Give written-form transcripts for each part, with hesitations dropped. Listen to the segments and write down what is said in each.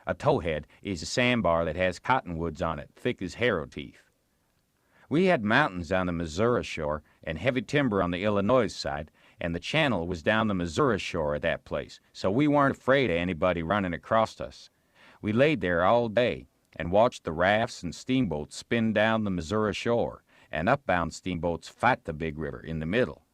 A towhead is a sandbar that has cottonwoods on it, thick as harrow teeth. We had mountains on the Missouri shore and heavy timber on the Illinois side, and the channel was down the Missouri shore at that place, so we weren't afraid of anybody running across us. We laid there all day and watched the rafts and steamboats spin down the Missouri shore, and upbound steamboats fight the big river in the middle.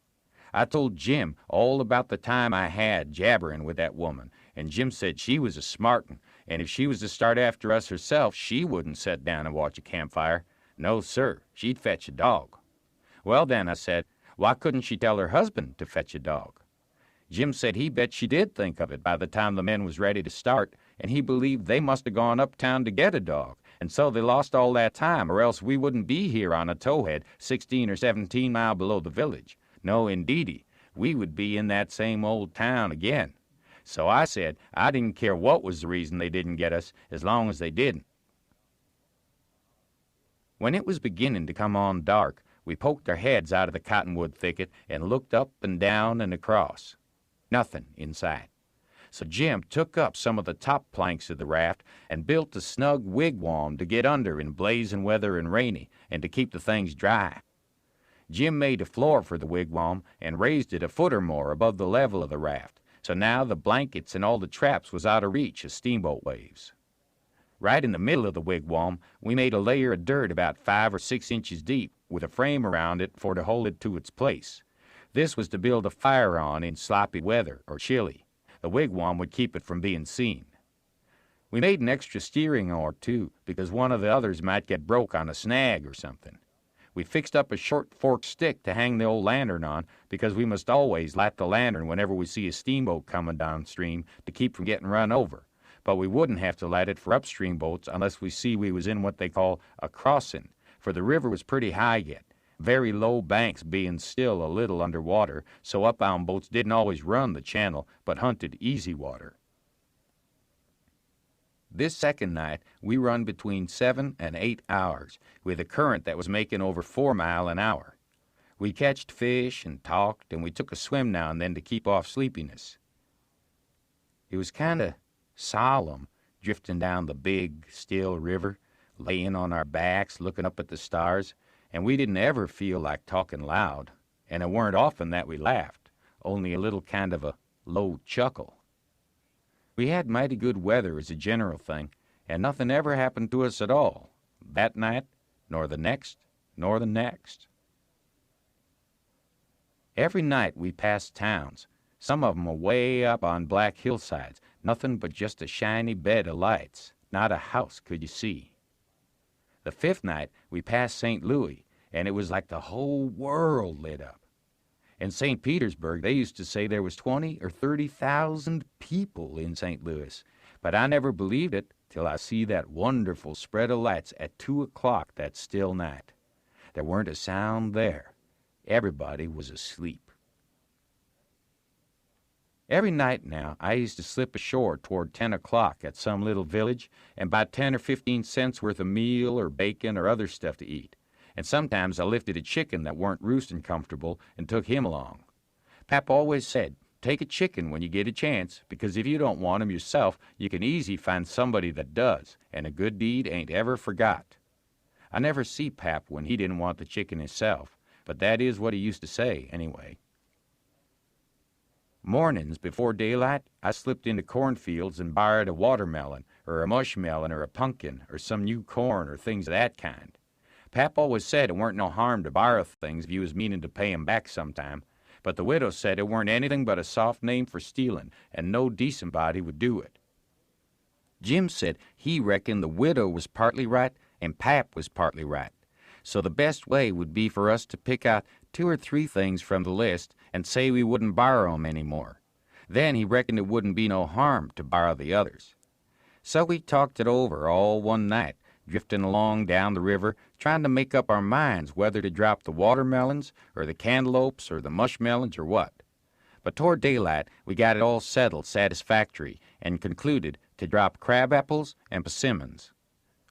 I told Jim all about the time I had jabbering with that woman, and Jim said she was a smart one, and if she was to start after us herself, she wouldn't sit down and watch a campfire. No, sir, she'd fetch a dog. Well, then, I said, why couldn't she tell her husband to fetch a dog? Jim said he bet she did think of it by the time the men was ready to start, and he believed they must have gone uptown to get a dog, and so they lost all that time, or else we wouldn't be here on a towhead 16 or 17 miles below the village. No, indeedy, we would be in that same old town again. So I said I didn't care what was the reason they didn't get us, as long as they didn't. When it was beginning to come on dark, we poked our heads out of the cottonwood thicket and looked up and down and across. Nothing in sight. So Jim took up some of the top planks of the raft and built a snug wigwam to get under in blazing weather and rainy, and to keep the things dry. Jim made a floor for the wigwam and raised it a foot or more above the level of the raft, so now the blankets and all the traps was out of reach of steamboat waves. Right in the middle of the wigwam, we made a layer of dirt about 5 or 6 inches deep, with a frame around it for to hold it to its place. This was to build a fire on in sloppy weather or chilly. The wigwam would keep it from being seen. We made an extra steering oar, too, because one of the others might get broke on a snag or something. We fixed up a short forked stick to hang the old lantern on, because we must always light the lantern whenever we see a steamboat coming downstream to keep from getting run over. But we wouldn't have to light it for upstream boats unless we see we was in what they call a crossing, for the river was pretty high yet, very low banks being still a little under water, so upbound boats didn't always run the channel, but hunted easy water. This second night, we run between 7 and 8 hours, with a current that was making over 4 miles an hour. We catched fish and talked, and we took a swim now and then to keep off sleepiness. It was kind of solemn, drifting down the big, still river, laying on our backs, looking up at the stars, and we didn't ever feel like talking loud, and it weren't often that we laughed, only a little kind of a low chuckle. We had mighty good weather as a general thing, and nothing ever happened to us at all, that night, nor the next, nor the next. Every night we passed towns, some of 'em away up on black hillsides, nothing but just a shiny bed of lights, not a house could you see. The fifth night we passed St. Louis, and it was like the whole world lit up. In St. Petersburg, they used to say there was 20 or 30,000 people in St. Louis, but I never believed it till I see that wonderful spread of lights at 2 o'clock that still night. There weren't a sound there. Everybody was asleep. Every night now, I used to slip ashore toward 10 o'clock at some little village and buy 10 or 15 cents worth of meal or bacon or other stuff to eat. And sometimes I lifted a chicken that weren't roosting comfortable and took him along. Pap always said, take a chicken when you get a chance, because if you don't want him yourself, you can easy find somebody that does, and a good deed ain't ever forgot. I never see Pap when he didn't want the chicken himself, but that is what he used to say anyway. Mornings before daylight, I slipped into cornfields and borrowed a watermelon, or a mushmelon, or a pumpkin, or some new corn, or things of that kind. Pap always said it weren't no harm to borrow things if you was meaning to pay 'em back sometime, but the widow said it weren't anything but a soft name for stealing, and no decent body would do it. Jim said he reckoned the widow was partly right and Pap was partly right, so the best way would be for us to pick out 2 or 3 things from the list and say we wouldn't borrow 'em any more. Then he reckoned it wouldn't be no harm to borrow the others. So we talked it over all one night, drifting along down the river, trying to make up our minds whether to drop the watermelons or the cantaloupes or the mushmelons or what. But toward daylight, we got it all settled satisfactory and concluded to drop crabapples and persimmons.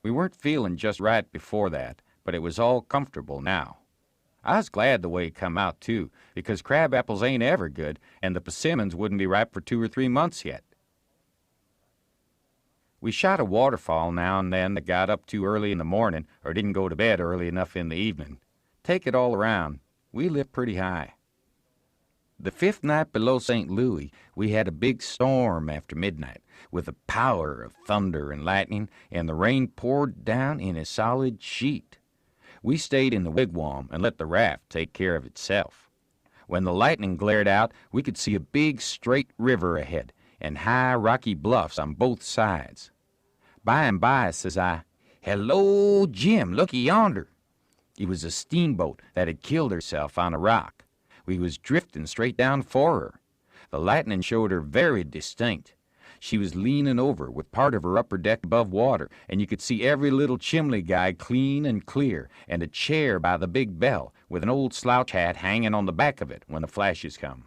We weren't feeling just right before that, but it was all comfortable now. I was glad the way it come out, too, because crabapples ain't ever good, and the persimmons wouldn't be ripe for 2 or 3 months yet. We shot a waterfall now and then that got up too early in the morning or didn't go to bed early enough in the evening. Take it all around, we lived pretty high. The fifth night below St. Louis, we had a big storm after midnight, with the power of thunder and lightning, and the rain poured down in a solid sheet. We stayed in the wigwam and let the raft take care of itself. When the lightning glared out, we could see a big straight river ahead, and high rocky bluffs on both sides. By and by, says I, "Hello, Jim, looky yonder." It was a steamboat that had killed herself on a rock. We was drifting straight down for her. The lightning showed her very distinct. She was leaning over with part of her upper deck above water, and you could see every little chimney guy clean and clear, and a chair by the big bell with an old slouch hat hanging on the back of it when the flashes come.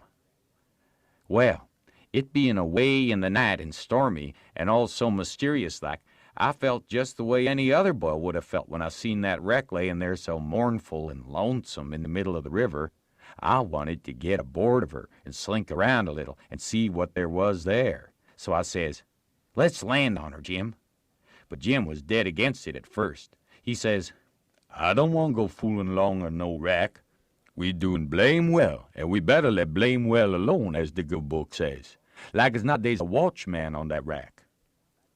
Well, it being away in the night and stormy and all so mysterious-like, I felt just the way any other boy would have felt when I seen that wreck laying there so mournful and lonesome in the middle of the river. I wanted to get aboard of her and slink around a little and see what there was there. So I says, "Let's land on her, Jim." But Jim was dead against it at first. He says, "I don't want to go fooling along on no wreck. We doing blame well, and we better let blame well alone, as the good book says. Like as not they's a watchman on that wreck."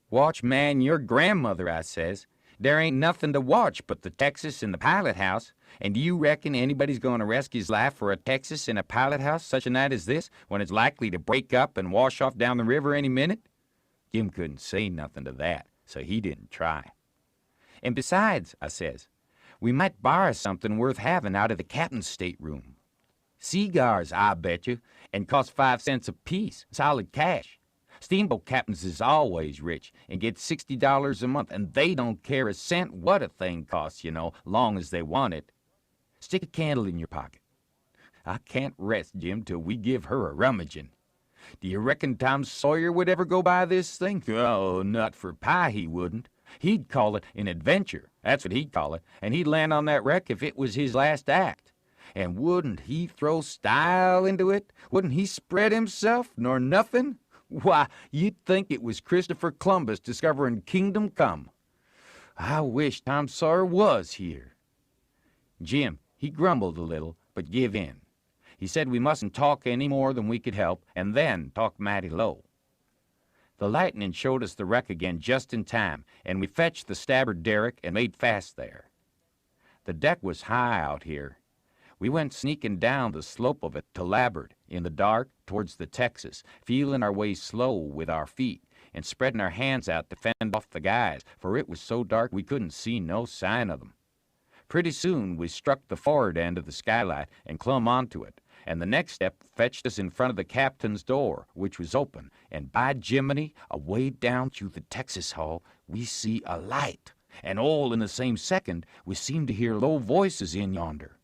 "Watchman, your grandmother," I says. "There ain't nothing to watch but the Texas and the pilot house. And do you reckon anybody's going to risk his life for a Texas and a pilot house such a night as this, when it's likely to break up and wash off down the river any minute?" Jim couldn't say nothing to that, so he didn't try. "And besides," I says, "we might borrow something worth having out of the captain's stateroom. Cigars, I bet you, and cost 5 cents apiece, solid cash. Steamboat captains is always rich and get $60 a month, and they don't care a cent what a thing costs, long as they want it. Stick a candle in your pocket. I can't rest, Jim, till we give her a rummaging. Do you reckon Tom Sawyer would ever go by this thing? Oh, not for pie he wouldn't. He'd call it an adventure, that's what he'd call it, and he'd land on that wreck if it was his last act. And wouldn't he throw style into it? Wouldn't he spread himself, nor nothing? Why, you'd think it was Christopher Columbus discovering Kingdom Come. I wish Tom Sawyer was here." Jim, he grumbled a little, but give in. He said we mustn't talk any more than we could help, and then talk mighty low. The lightning showed us the wreck again just in time, and we fetched the starboard derrick and made fast there. The deck was high out here. We went sneaking down the slope of it to larboard, in the dark, towards the Texas, feeling our way slow with our feet, and spreading our hands out to fend off the guys, for it was so dark we couldn't see no sign of them. Pretty soon we struck the forward end of the skylight and clumb onto it, and the next step fetched us in front of the captain's door, which was open, and by Jiminy, away down through the Texas hull, we see a light, and all in the same second we seemed to hear low voices in yonder.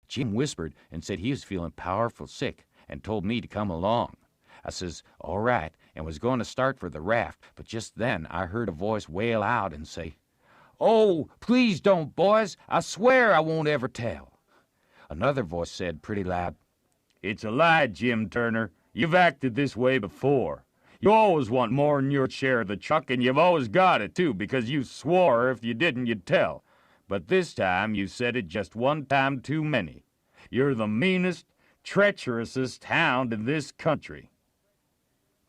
Jim whispered and said he was feeling powerful sick, and told me to come along. I says, all right, and was going to start for the raft, but just then I heard a voice wail out and say, "Oh, please don't, boys. I swear I won't ever tell." Another voice said pretty loud, "It's a lie, Jim Turner. You've acted this way before. You always want more'n your share of the chuck, and you've always got it, too, because you swore if you didn't, you'd tell. But this time you said it just one time too many. You're the meanest, treacherousest hound in this country."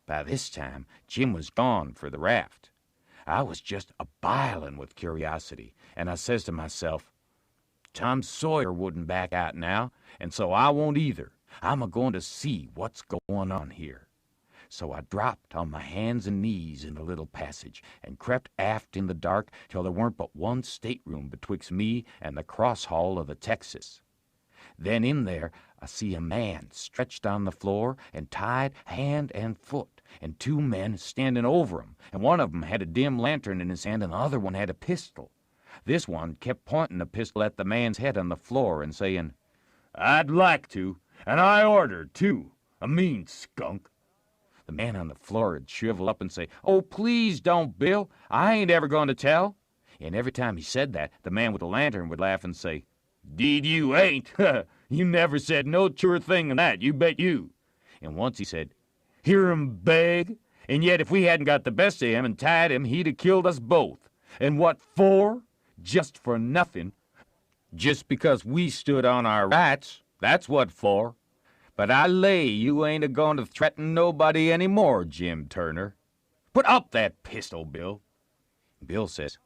By this time, Jim was gone for the raft. I was just a-bilin' with curiosity, and I says to myself, Tom Sawyer wouldn't back out now, and so I won't either. I'm a-going to see what's going on here. So I dropped on my hands and knees in the little passage and crept aft in the dark till there weren't but one stateroom betwixt me and the cross hall of the Texas. Then in there I see a man stretched on the floor and tied hand and foot, and two men standing over him, and one of 'em had a dim lantern in his hand and the other one had a pistol. This one kept pointing the pistol at the man's head on the floor and saying, "I'd like to, and I order, too. A mean skunk." The man on the floor would shrivel up and say, "Oh, please don't, Bill. I ain't ever going to tell." And every time he said that, the man with the lantern would laugh and say, "'Deed you ain't. You never said no truer thing than that, you bet you." And once he said, "Hear 'em beg, And yet if we hadn't got the best of him and tied him, he'd have killed us both. And what for? Just for nothing. Just because we stood on our rights, that's what for. But I lay you ain't a-goin' to threaten nobody any more, Jim Turner. Put up that pistol, Bill. Bill says,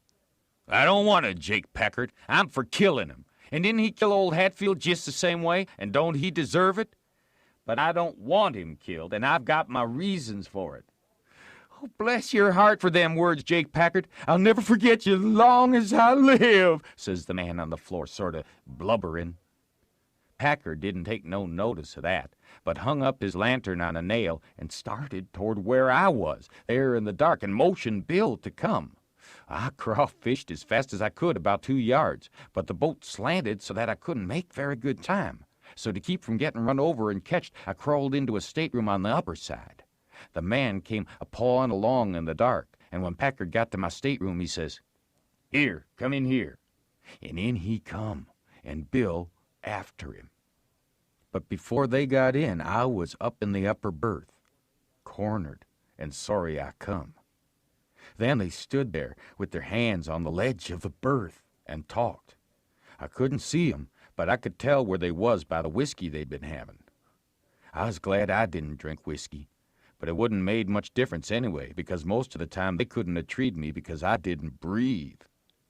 I don't want it, Jake Packard. I'm for killing him. And didn't he kill old Hatfield just the same way? And don't he deserve it? But I don't want him killed, and I've got my reasons for it. Oh, bless your heart for them words, Jake Packard. I'll never forget you long as I live, says the man on the floor, sort of blubbering. Packard didn't take no notice of that, but hung up his lantern on a nail and started toward where I was, there in the dark, and motioned Bill to come. I crawfished as fast as I could, about 2 yards, but the boat slanted so that I couldn't make very good time. So to keep from getting run over and catched, I crawled into a stateroom on the upper side. The man came a-pawing along in the dark, and when Packard got to my stateroom, he says, Here, come in here. And in he come, and Bill after him. But before they got in, I was up in the upper berth, cornered, and sorry I come. Then they stood there with their hands on the ledge of the berth and talked. I couldn't see 'em, but I could tell where they was by the whiskey they'd been having. I was glad I didn't drink whiskey, but it wouldn't made much difference anyway, because most of the time they couldn't have treated me because I didn't breathe.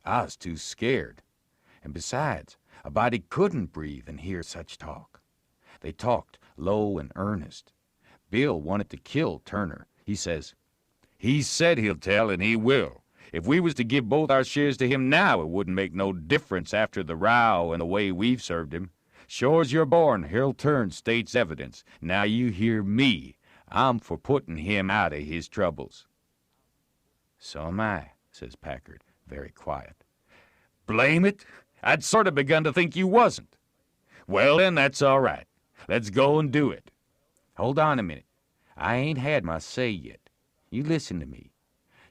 I was too scared. And besides, a body couldn't breathe and hear such talk. They talked low and earnest. Bill wanted to kill Turner. He says, He said he'll tell, and he will. If we was to give both our shares to him now, it wouldn't make no difference after the row and the way we've served him. Sure as you're born, he'll turn state's evidence. Now you hear me. I'm for putting him out of his troubles. So am I, says Packard, very quiet. Blame it. I'd sort of begun to think you wasn't. Well, then, that's all right. Let's go and do it. Hold on a minute. I ain't had my say yet. You listen to me.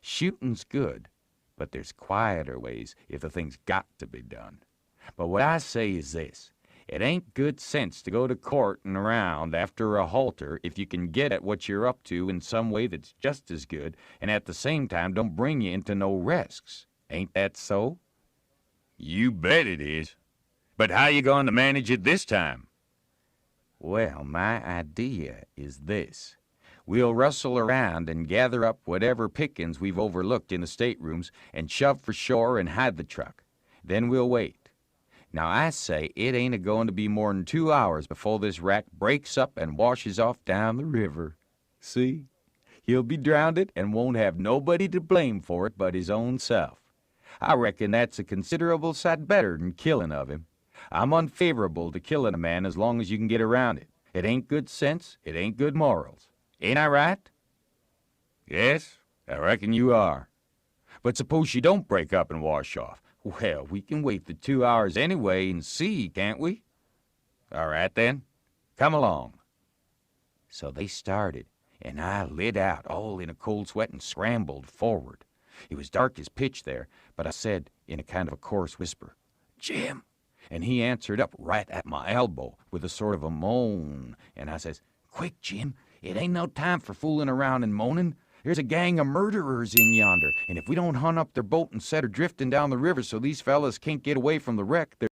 Shooting's good, but there's quieter ways if the thing's got to be done. But what I say is this. It ain't good sense to go to court and around after a halter if you can get at what you're up to in some way that's just as good and at the same time don't bring you into no risks. Ain't that so? You bet it is. But how you going to manage it this time? Well, my idea is this. We'll rustle around and gather up whatever pickings we've overlooked in the staterooms and shove for shore and hide the truck. Then we'll wait. Now I say it ain't a-going to be more'n 2 hours before this wrack breaks up and washes off down the river. See? He'll be drownded and won't have nobody to blame for it but his own self. I reckon that's a considerable sight better than killing of him. I'm unfavorable to killing a man as long as you can get around it. It ain't good sense, it ain't good morals. Ain't I right? Yes, I reckon you are. But suppose you don't break up and wash off. Well, we can wait the 2 hours anyway and see, can't we? All right, then. Come along. So they started, and I lit out, all in a cold sweat, and scrambled forward. It was dark as pitch there, but I said, in a kind of a coarse whisper, Jim. And he answered up right at my elbow with a sort of a moan, and I says, Quick, Jim. It ain't no time for fooling around and moaning. There's a gang of murderers in yonder, and if we don't hunt up their boat and set her drifting down the river so these fellas can't get away from the wreck, they're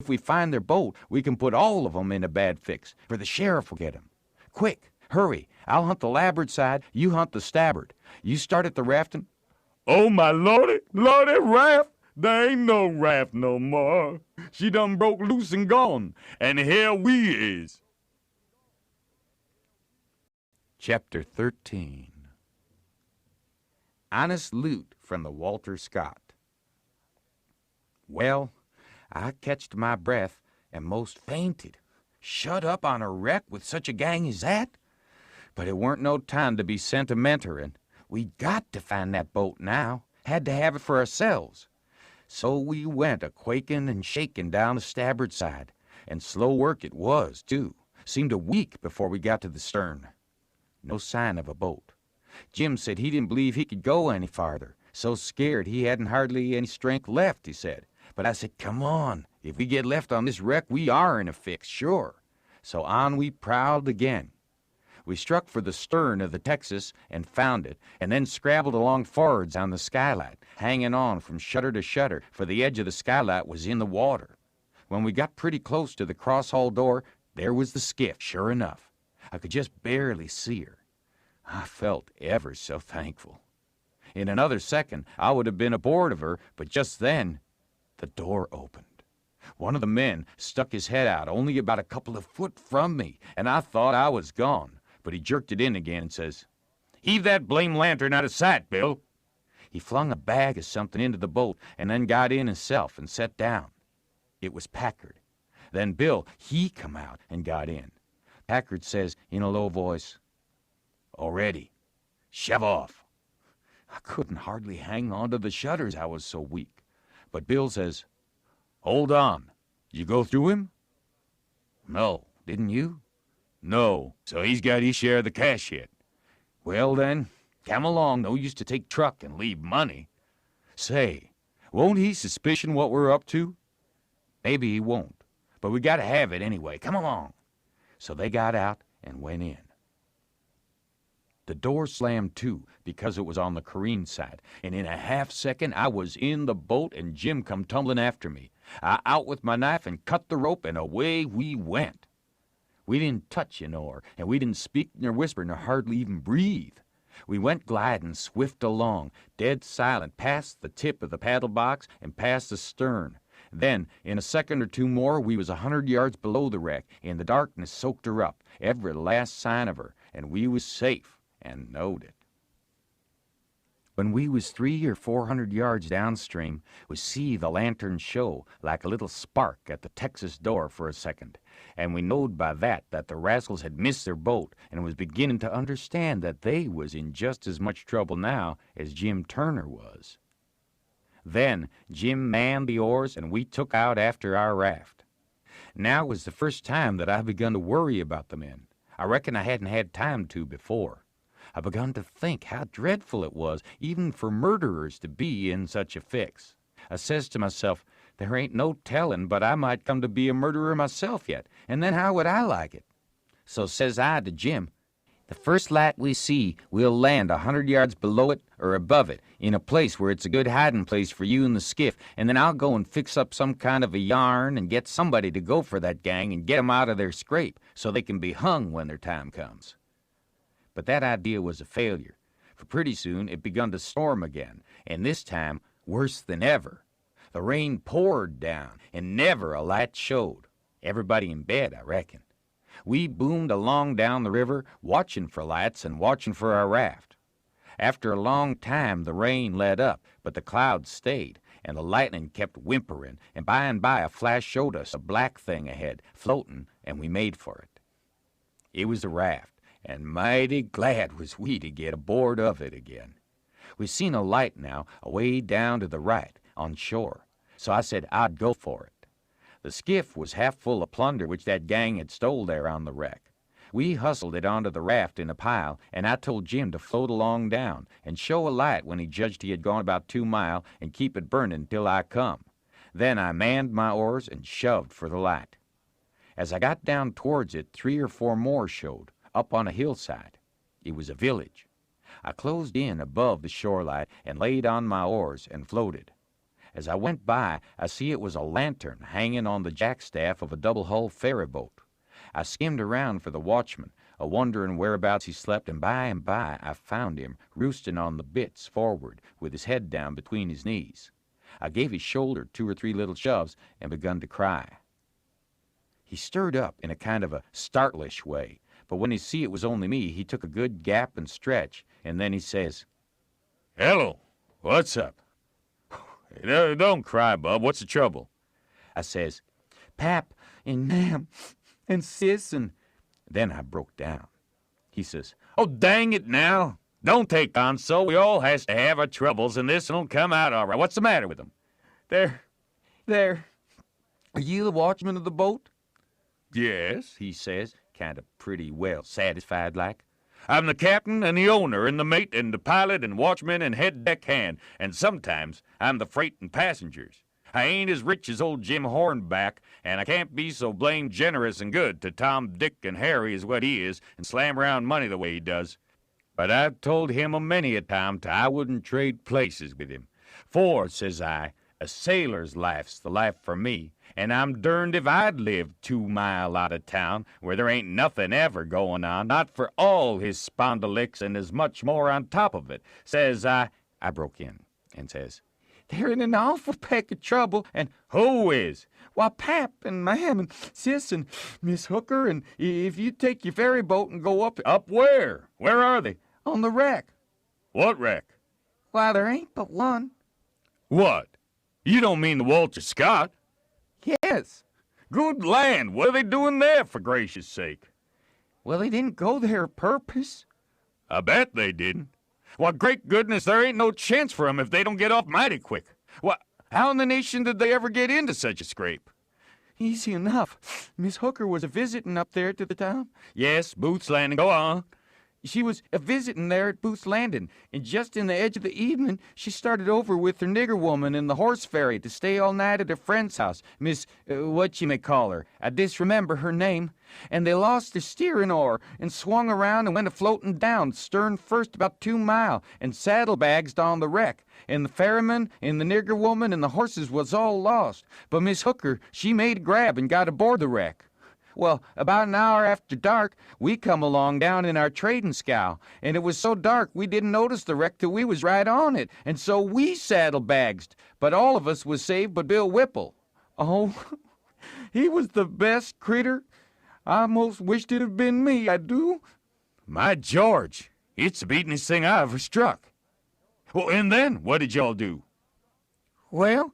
if we find their boat, we can put all of 'em in a bad fix, for the sheriff will get 'em. Quick, hurry. I'll hunt the larboard side, you hunt the starboard. You start at the rafting." "Oh, my lordy, lordy, raft! There ain't no raft no more. She done broke loose and gone, and here we is." Chapter 13. Honest Loot from the Walter Scott. Well, I catched my breath and most fainted. Shut up on a wreck with such a gang as that? But it weren't no time to be sentimental. We'd got to find that boat now. Had to have it for ourselves. So we went a-quaking and shaking down the starboard side. And slow work it was, too. Seemed a week before we got to the stern. No sign of a boat. Jim said he didn't believe he could go any farther. So scared he hadn't hardly any strength left, he said. But I said, come on. If we get left on this wreck, we are in a fix, sure. So on we prowled again. We struck for the stern of the Texas and found it, and then scrabbled along forwards on the skylight, hanging on from shutter to shutter, for the edge of the skylight was in the water. When we got pretty close to the cross-hull door, there was the skiff, sure enough. I could just barely see her. I felt ever so thankful. In another second, I would have been aboard of her, but just then, the door opened. One of the men stuck his head out only about a couple of foot from me, and I thought I was gone. But he jerked it in again and says, "Heave that blame lantern out of sight, Bill." He flung a bag of something into the boat and then got in himself and sat down. It was Packard. Then Bill, he come out and got in. Packard says in a low voice, "All ready. Shove off." I couldn't hardly hang on to the shutters, I was so weak. But Bill says, "Hold on. You go through him?" "No. Didn't you?" "No. So he's got his share of the cash yet." "Well, then, come along. No use to take truck and leave money." "Say, won't he suspicion what we're up to?" "Maybe he won't. But we gotta have it anyway. Come along." So they got out and went in. The door slammed to because it was on the careen side, and in a half-second I was in the boat and Jim come tumbling after me. I out with my knife and cut the rope, and away we went. We didn't touch an oar, and we didn't speak nor whisper nor hardly even breathe. We went gliding swift along, dead silent, past the tip of the paddle box and past the stern. Then, in a second or two more, we was 100 yards below the wreck, and the darkness soaked her up, every last sign of her, and we was safe, and knowed it. When we was 300 or 400 yards downstream, we see the lantern show like a little spark at the Texas door for a second, and we knowed by that the rascals had missed their boat and was beginning to understand that they was in just as much trouble now as Jim Turner was. Then Jim manned the oars, and we took out after our raft. Now was the first time that I begun to worry about the men. I reckon I hadn't had time to before. I begun to think how dreadful it was even for murderers to be in such a fix. I says to myself, there ain't no telling but I might come to be a murderer myself yet, and then how would I like it? So says I to Jim, the first light we see, we'll land 100 yards below it or above it, in a place where it's a good hiding place for you and the skiff, and then I'll go and fix up some kind of a yarn and get somebody to go for that gang and get 'em out of their scrape so they can be hung when their time comes. But that idea was a failure, for pretty soon it begun to storm again, and this time worse than ever. The rain poured down, and never a light showed. Everybody in bed, I reckon. We boomed along down the river, watching for lights and watching for our raft. After a long time the rain let up, but the clouds stayed, and the lightning kept whimpering, and by a flash showed us a black thing ahead, floating, and we made for it. It was a raft, and mighty glad was we to get aboard of it again. We seen a light now, away down to the right, on shore, so I said I'd go for it. The skiff was half full of plunder which that gang had stole there on the wreck. We hustled it onto the raft in a pile, and I told Jim to float along down and show a light when he judged he had gone about 2 miles and keep it burning till I come. Then I manned my oars and shoved for the light. As I got down towards it, 3 or 4 more showed, up on a hillside. It was a village. I closed in above the shorelight and laid on my oars and floated. As I went by, I see it was a lantern hanging on the jackstaff of a double-hull ferry boat. I skimmed around for the watchman, a-wondering whereabouts he slept, and by I found him roosting on the bitts forward with his head down between his knees. I gave his shoulder 2 or 3 little shoves and begun to cry. He stirred up in a kind of a startlish way, but when he see it was only me, he took a good gap and stretch, and then he says, Hello, what's up? Don't cry, bub. What's the trouble? I says, Pap and Mam and Sis, and then I broke down. He says, Oh, dang it now. Don't take on so. We all has to have our troubles, and this don't come out all right. What's the matter with them? There. Are you the watchman of the boat? Yes, He says, kind of pretty well satisfied like. I'm the captain and the owner and the mate and the pilot and watchman and head deck hand, and sometimes I'm the freight and passengers. I ain't as rich as old Jim Hornback, and I can't be so blamed generous and good to Tom, Dick, and Harry as what he is and slam around money the way he does. But I've told him a many a time I wouldn't trade places with him. For, says I, a sailor's life's the life for me, and I'm derned if I'd live 2 mile out of town where there ain't nothing ever going on, not for all his spondylics and as much more on top of it. Says I broke in and says, They're in an awful peck of trouble, and Who is? why, Pap and Mam and Sis and Miss Hooker, and if you take your ferry boat and go up Up where? Where are they? on the wreck, What wreck? why, there ain't but one. What? You don't mean the Walter Scott? Yes. Good land, what are they doing there, for gracious sake? Well, they didn't go there a purpose. I bet they didn't. Why, great goodness, there ain't no chance for 'em if they don't get off mighty quick. Why, how in the nation did they ever get into such a scrape? Easy enough. Miss Hooker was a-visitin' up there to the town. Yes, Booth's Landing, go on. She was a-visitin' there at Booth's Landing, and just in the edge of the evening, she started over with her nigger woman in the horse ferry to stay all night at her friend's house, Miss, what you may call her. I disremember her name. And they lost their steering oar and swung around and went a-floatin' down, stern first about 2 mile, and saddlebags on the wreck. And the ferryman and the nigger woman and the horses was all lost. But Miss Hooker, she made a grab and got aboard the wreck. Well, about an hour after dark, we come along down in our trading scow, and it was so dark we didn't notice the wreck till we was right on it, and so we saddlebagged. But all of us was saved but Bill Whipple. Oh, he was the best critter. I most wished it had been me, I do. My George, it's the beatin'est thing I ever struck. Well, and then, what did y'all do? Well,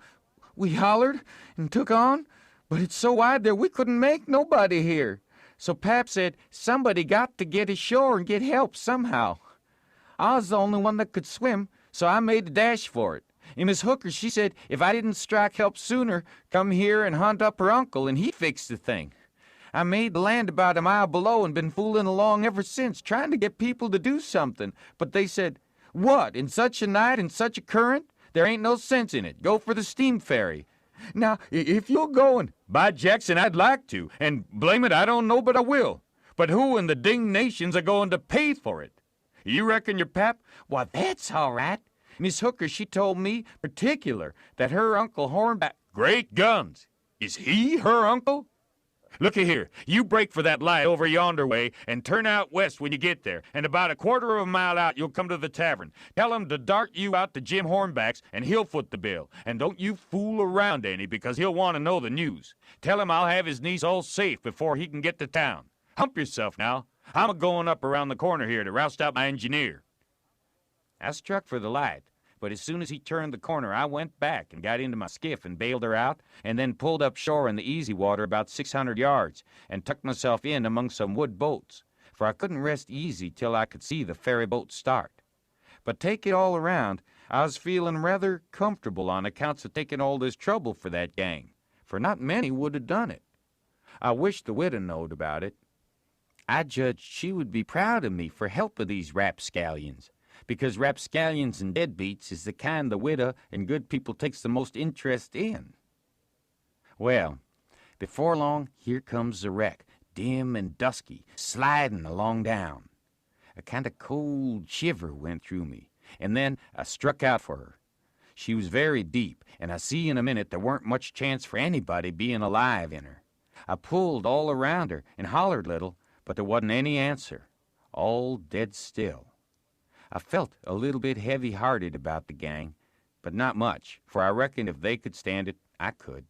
we hollered and took on, but it's so wide there we couldn't make nobody here. So Pap said somebody got to get ashore and get help somehow. I was the only one that could swim, so I made a dash for it. And Miss Hooker, she said if I didn't strike help sooner, come here and hunt up her uncle, and he'd fix the thing. I made the land about a mile below and been fooling along ever since, trying to get people to do something. But they said, what, in such a night and such a current? There ain't no sense in it. Go for the steam ferry. Now, if you're going, By Jackson, I'd like to, and blame it, I don't know, but I will. But who in the ding nations are going to pay for it? You reckon your pap? why, that's all right. Miss Hooker, she told me particular that her Uncle Hornback... Great guns! Is he her uncle? Looky here, you break for that light over yonder way and turn out west when you get there, and about a quarter of a mile out you'll come to the tavern. Tell him to dart you out to Jim Hornback's, and he'll foot the bill. And don't you fool around any, because he'll want to know the news. Tell him I'll have his niece all safe before he can get to town. Hump yourself now. I'm a-going up around the corner here to roust out my engineer. I struck for the light, but as soon as he turned the corner, I went back and got into my skiff and bailed her out, and then pulled up shore in the easy water about 600 yards and tucked myself in among some wood boats, for I couldn't rest easy till I could see the ferry boat start. But take it all around, I was feeling rather comfortable on accounts of taking all this trouble for that gang, for not many would have done it. I wished the widow knowed about it. I judged she would be proud of me for helping these rapscallions, because rapscallions and deadbeats is the kind the widow and good people takes the most interest in. Well, before long, here comes the wreck, dim and dusky, sliding along down. A kind of cold shiver went through me, and then I struck out for her. She was very deep, and I see in a minute there weren't much chance for anybody being alive in her. I pulled all around her and hollered little, but there wasn't any answer. All dead still. I felt a little bit heavy-hearted about the gang, but not much, for I reckoned if they could stand it, I could.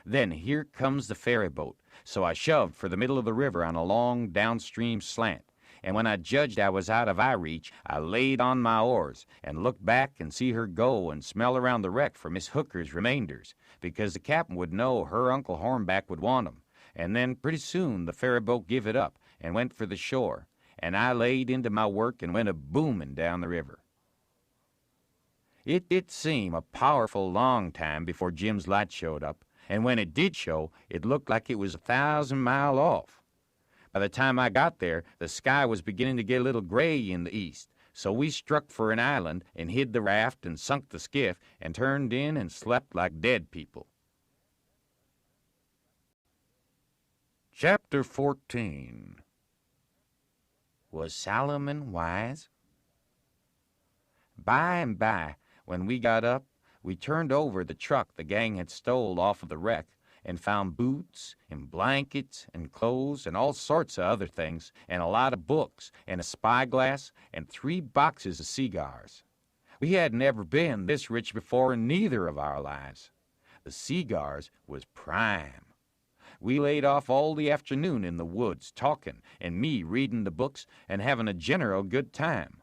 Then here comes the ferry boat, so I shoved for the middle of the river on a long downstream slant, and when I judged I was out of eye reach, I laid on my oars and looked back and see her go and smell around the wreck for Miss Hooker's remainders, because the captain would know her Uncle Hornback would want 'em. And then pretty soon the ferry boat give it up and went for the shore, and I laid into my work and went a-booming down the river. It did seem a powerful long time before Jim's light showed up, and when it did show, it looked like it was 1,000 miles off. By the time I got there, the sky was beginning to get a little gray in the east, so we struck for an island and hid the raft and sunk the skiff and turned in and slept like dead people. Chapter 14. Was Solomon wise? By and by, when we got up, we turned over the truck the gang had stole off of the wreck and found boots and blankets and clothes and all sorts of other things and a lot of books and a spyglass and 3 boxes of cigars. We hadn't ever been this rich before in neither of our lives. The cigars was prime. We laid off all the afternoon in the woods talking and me reading the books and having a general good time.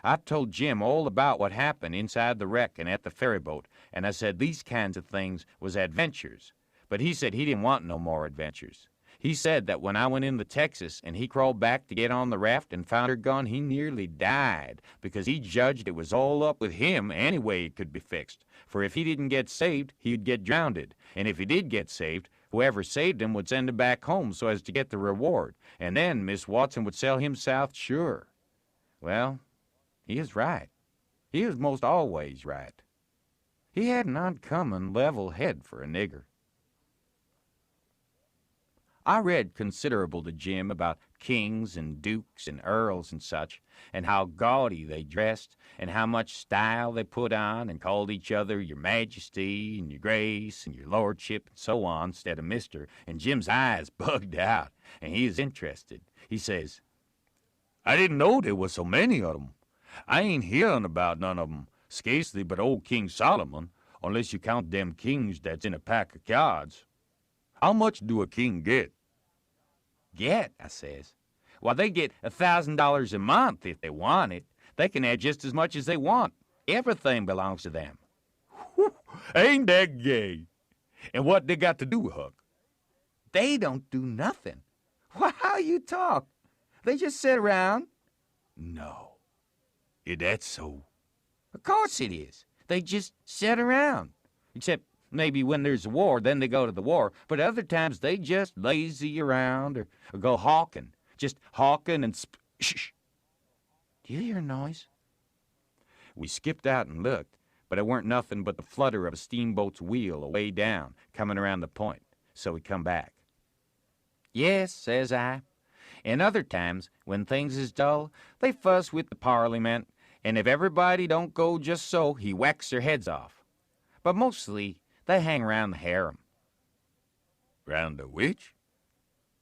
I told Jim all about what happened inside the wreck and at the ferry boat, and I said these kinds of things was adventures. But he said he didn't want no more adventures. He said that when I went into Texas and he crawled back to get on the raft and found her gone, he nearly died because he judged it was all up with him any way it could be fixed. For if he didn't get saved, he'd get drowned. And if he did get saved, whoever saved him would send him back home so as to get the reward. And then Miss Watson would sell him south sure. Well, he is right. He is most always right. He had an uncommon level head for a nigger. I read considerable to Jim about kings and dukes and earls and such, and how gaudy they dressed, and how much style they put on, and called each other your majesty and your grace and your lordship and so on instead of mister, and Jim's eyes bugged out, and he is interested. He says, I didn't know there was so many of 'em. I ain't hearing about none of 'em, scarcely but old King Solomon, unless you count them kings that's in a pack of cards. How much do a king get? Get, I says. Why, they get $1,000 a month if they want it. They can have just as much as they want. Everything belongs to them. Whew, ain't that gay? And what they got to do, Huck? They don't do nothing. Why, how you talk? They just sit around. No. Is that so? Of course it is. They just sit around. Except maybe when there's a war, then they go to the war. But other times they just lazy around or go hawking. Just hawking and shh. Do you hear a noise? We skipped out and looked, but it weren't nothing but the flutter of a steamboat's wheel away down, coming around the point. So we come back. Yes, says I. And other times, when things is dull, they fuss with the parliament, and if everybody don't go just so, he whacks their heads off. But mostly, they hang around the harem. Round the which?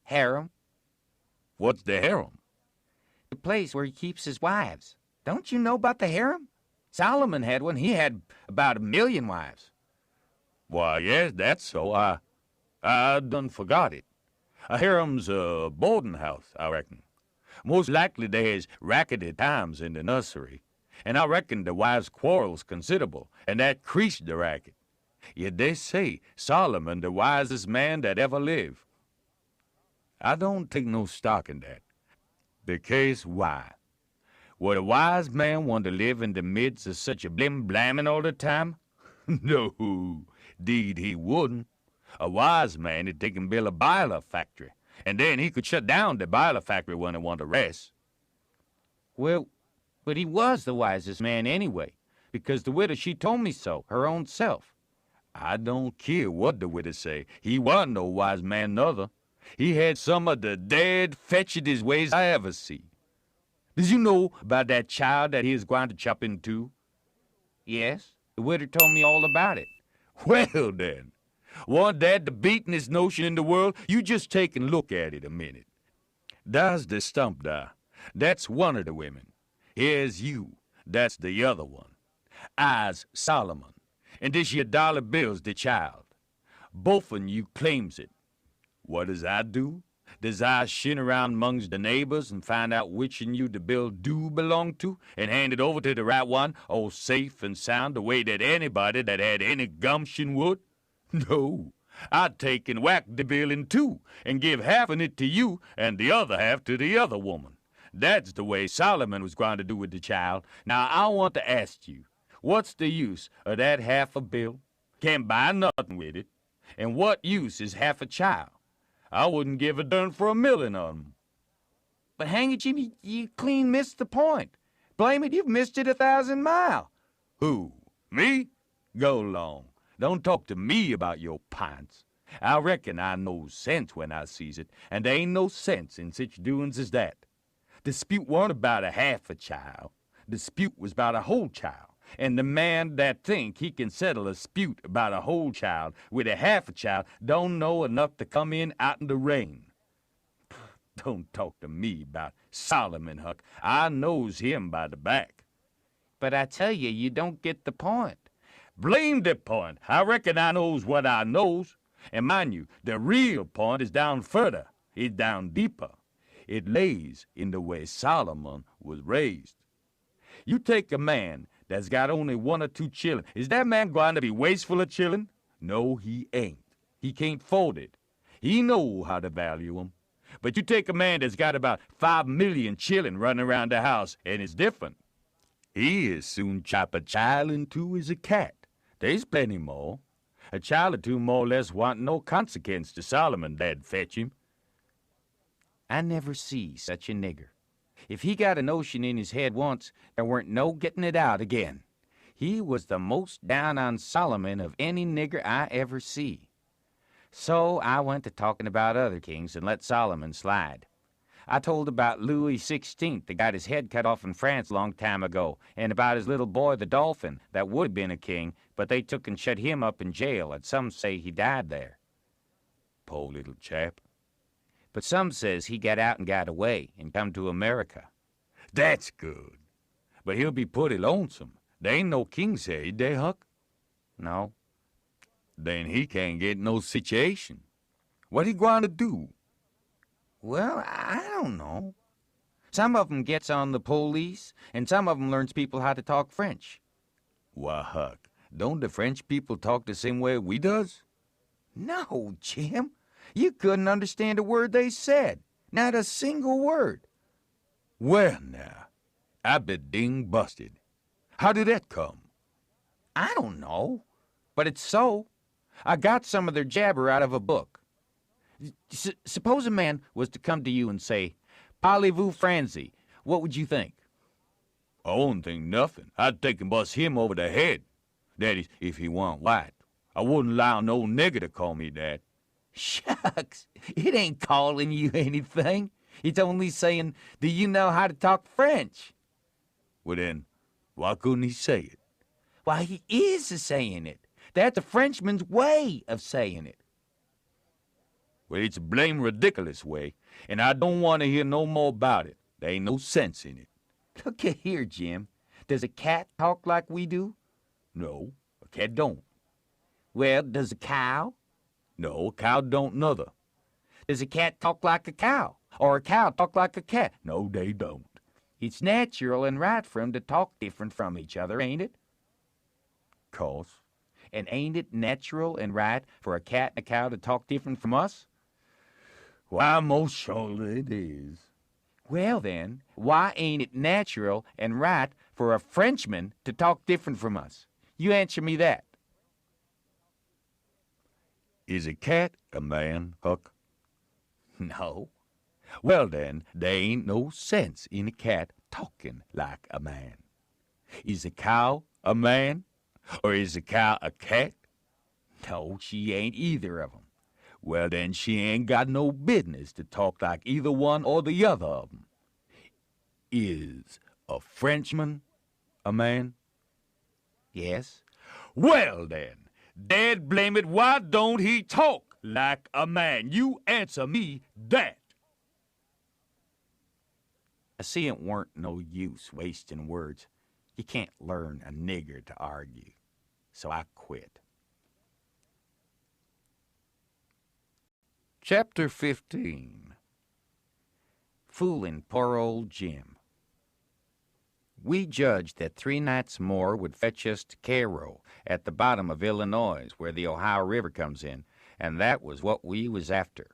Harem. What's the harem? The place where he keeps his wives. Don't you know about the harem? Solomon had one. He had about 1,000,000 wives. Why, yes, that's so. I done forgot it. A harem's a boarding house, I reckon. Most likely there's rackety times in the nursery, and I reckon the wives quarrels considerable, and that creased the racket. Yet they say Solomon the wisest man that ever lived. I don't take no stock in that. Because why? Would a wise man want to live in the midst of such a blim-blamming all the time? No, deed he wouldn't. A wise man would take and build a biler factory, and then he could shut down the biler factory when he wanted to rest. Well, but he was the wisest man anyway, because the widow, she told me so, her own self. I don't care what the widow say. He wasn't no wise man nother. He had some of the dead fetchedest ways I ever see. Did you know about that child that he is going to chop in two? Yes. The widow told me all about it. Well, then, want that the beatin'est notion in the world? You just take and look at it a minute. Dar's the stump dar. That's one of the women. Here's you. That's the other one. I's Solomon. And this your dollar bill's the child. Both on you claims it. What does I do? Does I shin around amongst the neighbors and find out which in you the bill do belong to and hand it over to the right one, all safe and sound, the way that anybody that had any gumption would? No. I'd take and whack the bill in two and give half of it to you and the other half to the other woman. That's the way Solomon was going to do with the child. Now, I want to ask you, what's the use of that half a bill? Can't buy nothing with it. And what use is half a child? I wouldn't give a darn for $1,000,000 on 'em. But hang it, Jimmy, you clean missed the point. Blame it, you've missed it 1,000 mile. Who? Me? Go along. Don't talk to me about your pints. I reckon I knows sense when I sees it, and there ain't no sense in such doings as that. Dispute warn't about a half a child. Dispute was about a whole child. And the man that think he can settle a dispute about a whole child with a half a child don't know enough to come in out in the rain. Don't talk to me about Solomon, Huck. I knows him by the back. But I tell you, you don't get the point. Blame the point. I reckon I knows what I knows. And mind you, the real point is down further. It's down deeper. It lays in the way Solomon was raised. You take a man that's got only 1 or 2 children. Is that man going to be wasteful of children? No, he ain't. He can't afford it. He know how to value 'em. But you take a man that's got about 5 million children running around the house, and it's different. He is soon chop a child in two as a cat. There's plenty more. A child or two more or less want no consequence to Solomon, that'd fetch him. I never see such a nigger. If he got a notion in his head once, there weren't no getting it out again. He was the most down on Solomon of any nigger I ever see. So I went to talking about other kings and let Solomon slide. I told about Louis XVI that got his head cut off in France a long time ago, and about his little boy, the Dolphin, that would have been a king, but they took and shut him up in jail, and some say he died there. Poor little chap. But some says he got out and got away and come to America. That's good. But he'll be pretty lonesome. There ain't no kings here, is there, Huck? No. Then he can't get no situation. What he going to do? Well, I don't know. Some of 'em gets on the police, and some of 'em learns people how to talk French. Why, Huck, don't the French people talk the same way we does? No, Jim. You couldn't understand a word they said. Not a single word. Well, now, I be ding busted. How did that come? I don't know, but it's so. I got some of their jabber out of a book. Suppose a man was to come to you and say, "Parlez-vous français?" What would you think? I wouldn't think nothing. I'd take and bust him over the head. That is, if he weren't white. I wouldn't allow no nigger to call me that. Shucks, it ain't calling you anything. It's only saying, do you know how to talk French? Well then, why couldn't he say it? Why, he is saying it. That's a Frenchman's way of saying it. Well, it's a blame ridiculous way, and I don't want to hear no more about it. There ain't no sense in it. Look here, Jim. Does a cat talk like we do? No, a cat don't. Well, does a cow? No, a cow don't nuther. Does a cat talk like a cow? Or a cow talk like a cat? No, they don't. It's natural and right for 'em to talk different from each other, ain't it? Course. And ain't it natural and right for a cat and a cow to talk different from us? Why, most surely it is. Well, then, why ain't it natural and right for a Frenchman to talk different from us? You answer me that. Is a cat a man, Huck? No. Well, then, there ain't no sense in a cat talking like a man. Is a cow a man? Or is a cow a cat? No, she ain't either of 'em. Well, then, she ain't got no business to talk like either one or the other of 'em. Is a Frenchman a man? Yes. Well then, dad blame it, why don't he talk like a man? You answer me that. I see it weren't no use wasting words. You can't learn a nigger to argue. So I quit. Chapter 15. Fooling poor old Jim. We judged that 3 nights more would fetch us to Cairo, at the bottom of Illinois, where the Ohio River comes in, and that was what we was after.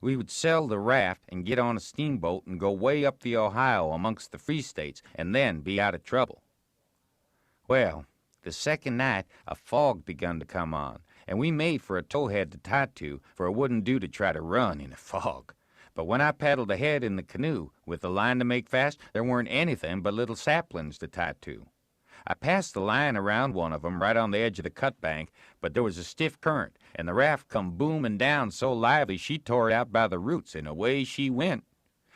We would sell the raft and get on a steamboat and go way up the Ohio amongst the free states, and then be out of trouble. Well, the second night a fog begun to come on, and we made for a towhead to tie to, for it wouldn't do to try to run in a fog. But when I paddled ahead in the canoe, with the line to make fast, there weren't anything but little saplings to tie to. I passed the line around one of 'em right on the edge of the cut bank, but there was a stiff current, and the raft come booming down so lively she tore it out by the roots, and away she went.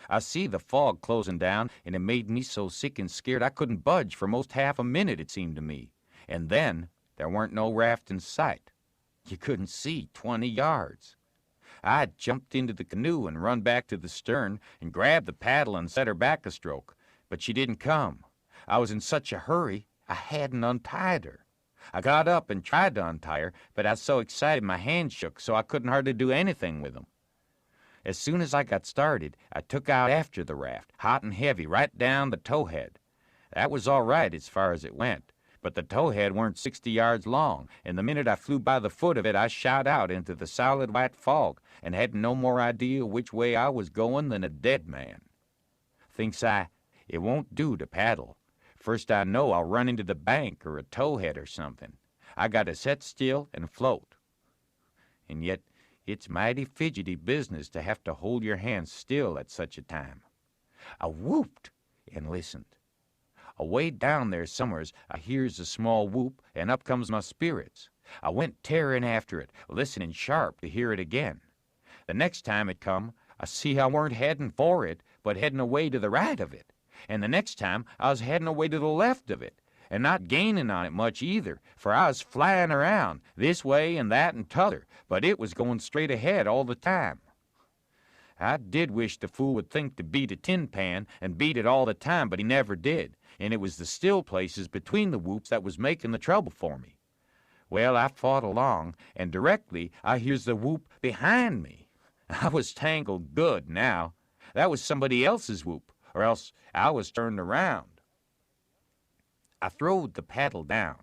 I see the fog closing down, and it made me so sick and scared I couldn't budge for most half a minute, it seemed to me. And then there weren't no raft in sight. You couldn't see 20 yards. I jumped into the canoe and run back to the stern and grabbed the paddle and set her back a stroke, but she didn't come. I was in such a hurry, I hadn't untied her. I got up and tried to untie her, but I was so excited my hands shook so I couldn't hardly do anything with them. As soon as I got started, I took out after the raft, hot and heavy, right down the towhead. That was all right as far as it went, but the towhead weren't 60 yards long, and the minute I flew by the foot of it, I shot out into the solid white fog and had no more idea which way I was going than a dead man. Thinks I, it won't do to paddle. First I know I'll run into the bank or a towhead or something. I got to set still and float. And yet it's mighty fidgety business to have to hold your hands still at such a time. I whooped and listened. Away down there somewheres I hears a small whoop, and up comes my spirits. I went tearing after it, listening sharp to hear it again. The next time it come, I see I weren't heading for it, but heading away to the right of it. And the next time I was heading away to the left of it, and not gaining on it much either, for I was flying around, this way and that and t'other, but it was going straight ahead all the time. I did wish the fool would think to beat a tin pan and beat it all the time, but he never did, and it was the still places between the whoops that was making the trouble for me. Well, I fought along, and directly I hears the whoop behind me. I was tangled good now. That was somebody else's whoop, or else I was turned around. I throwed the paddle down.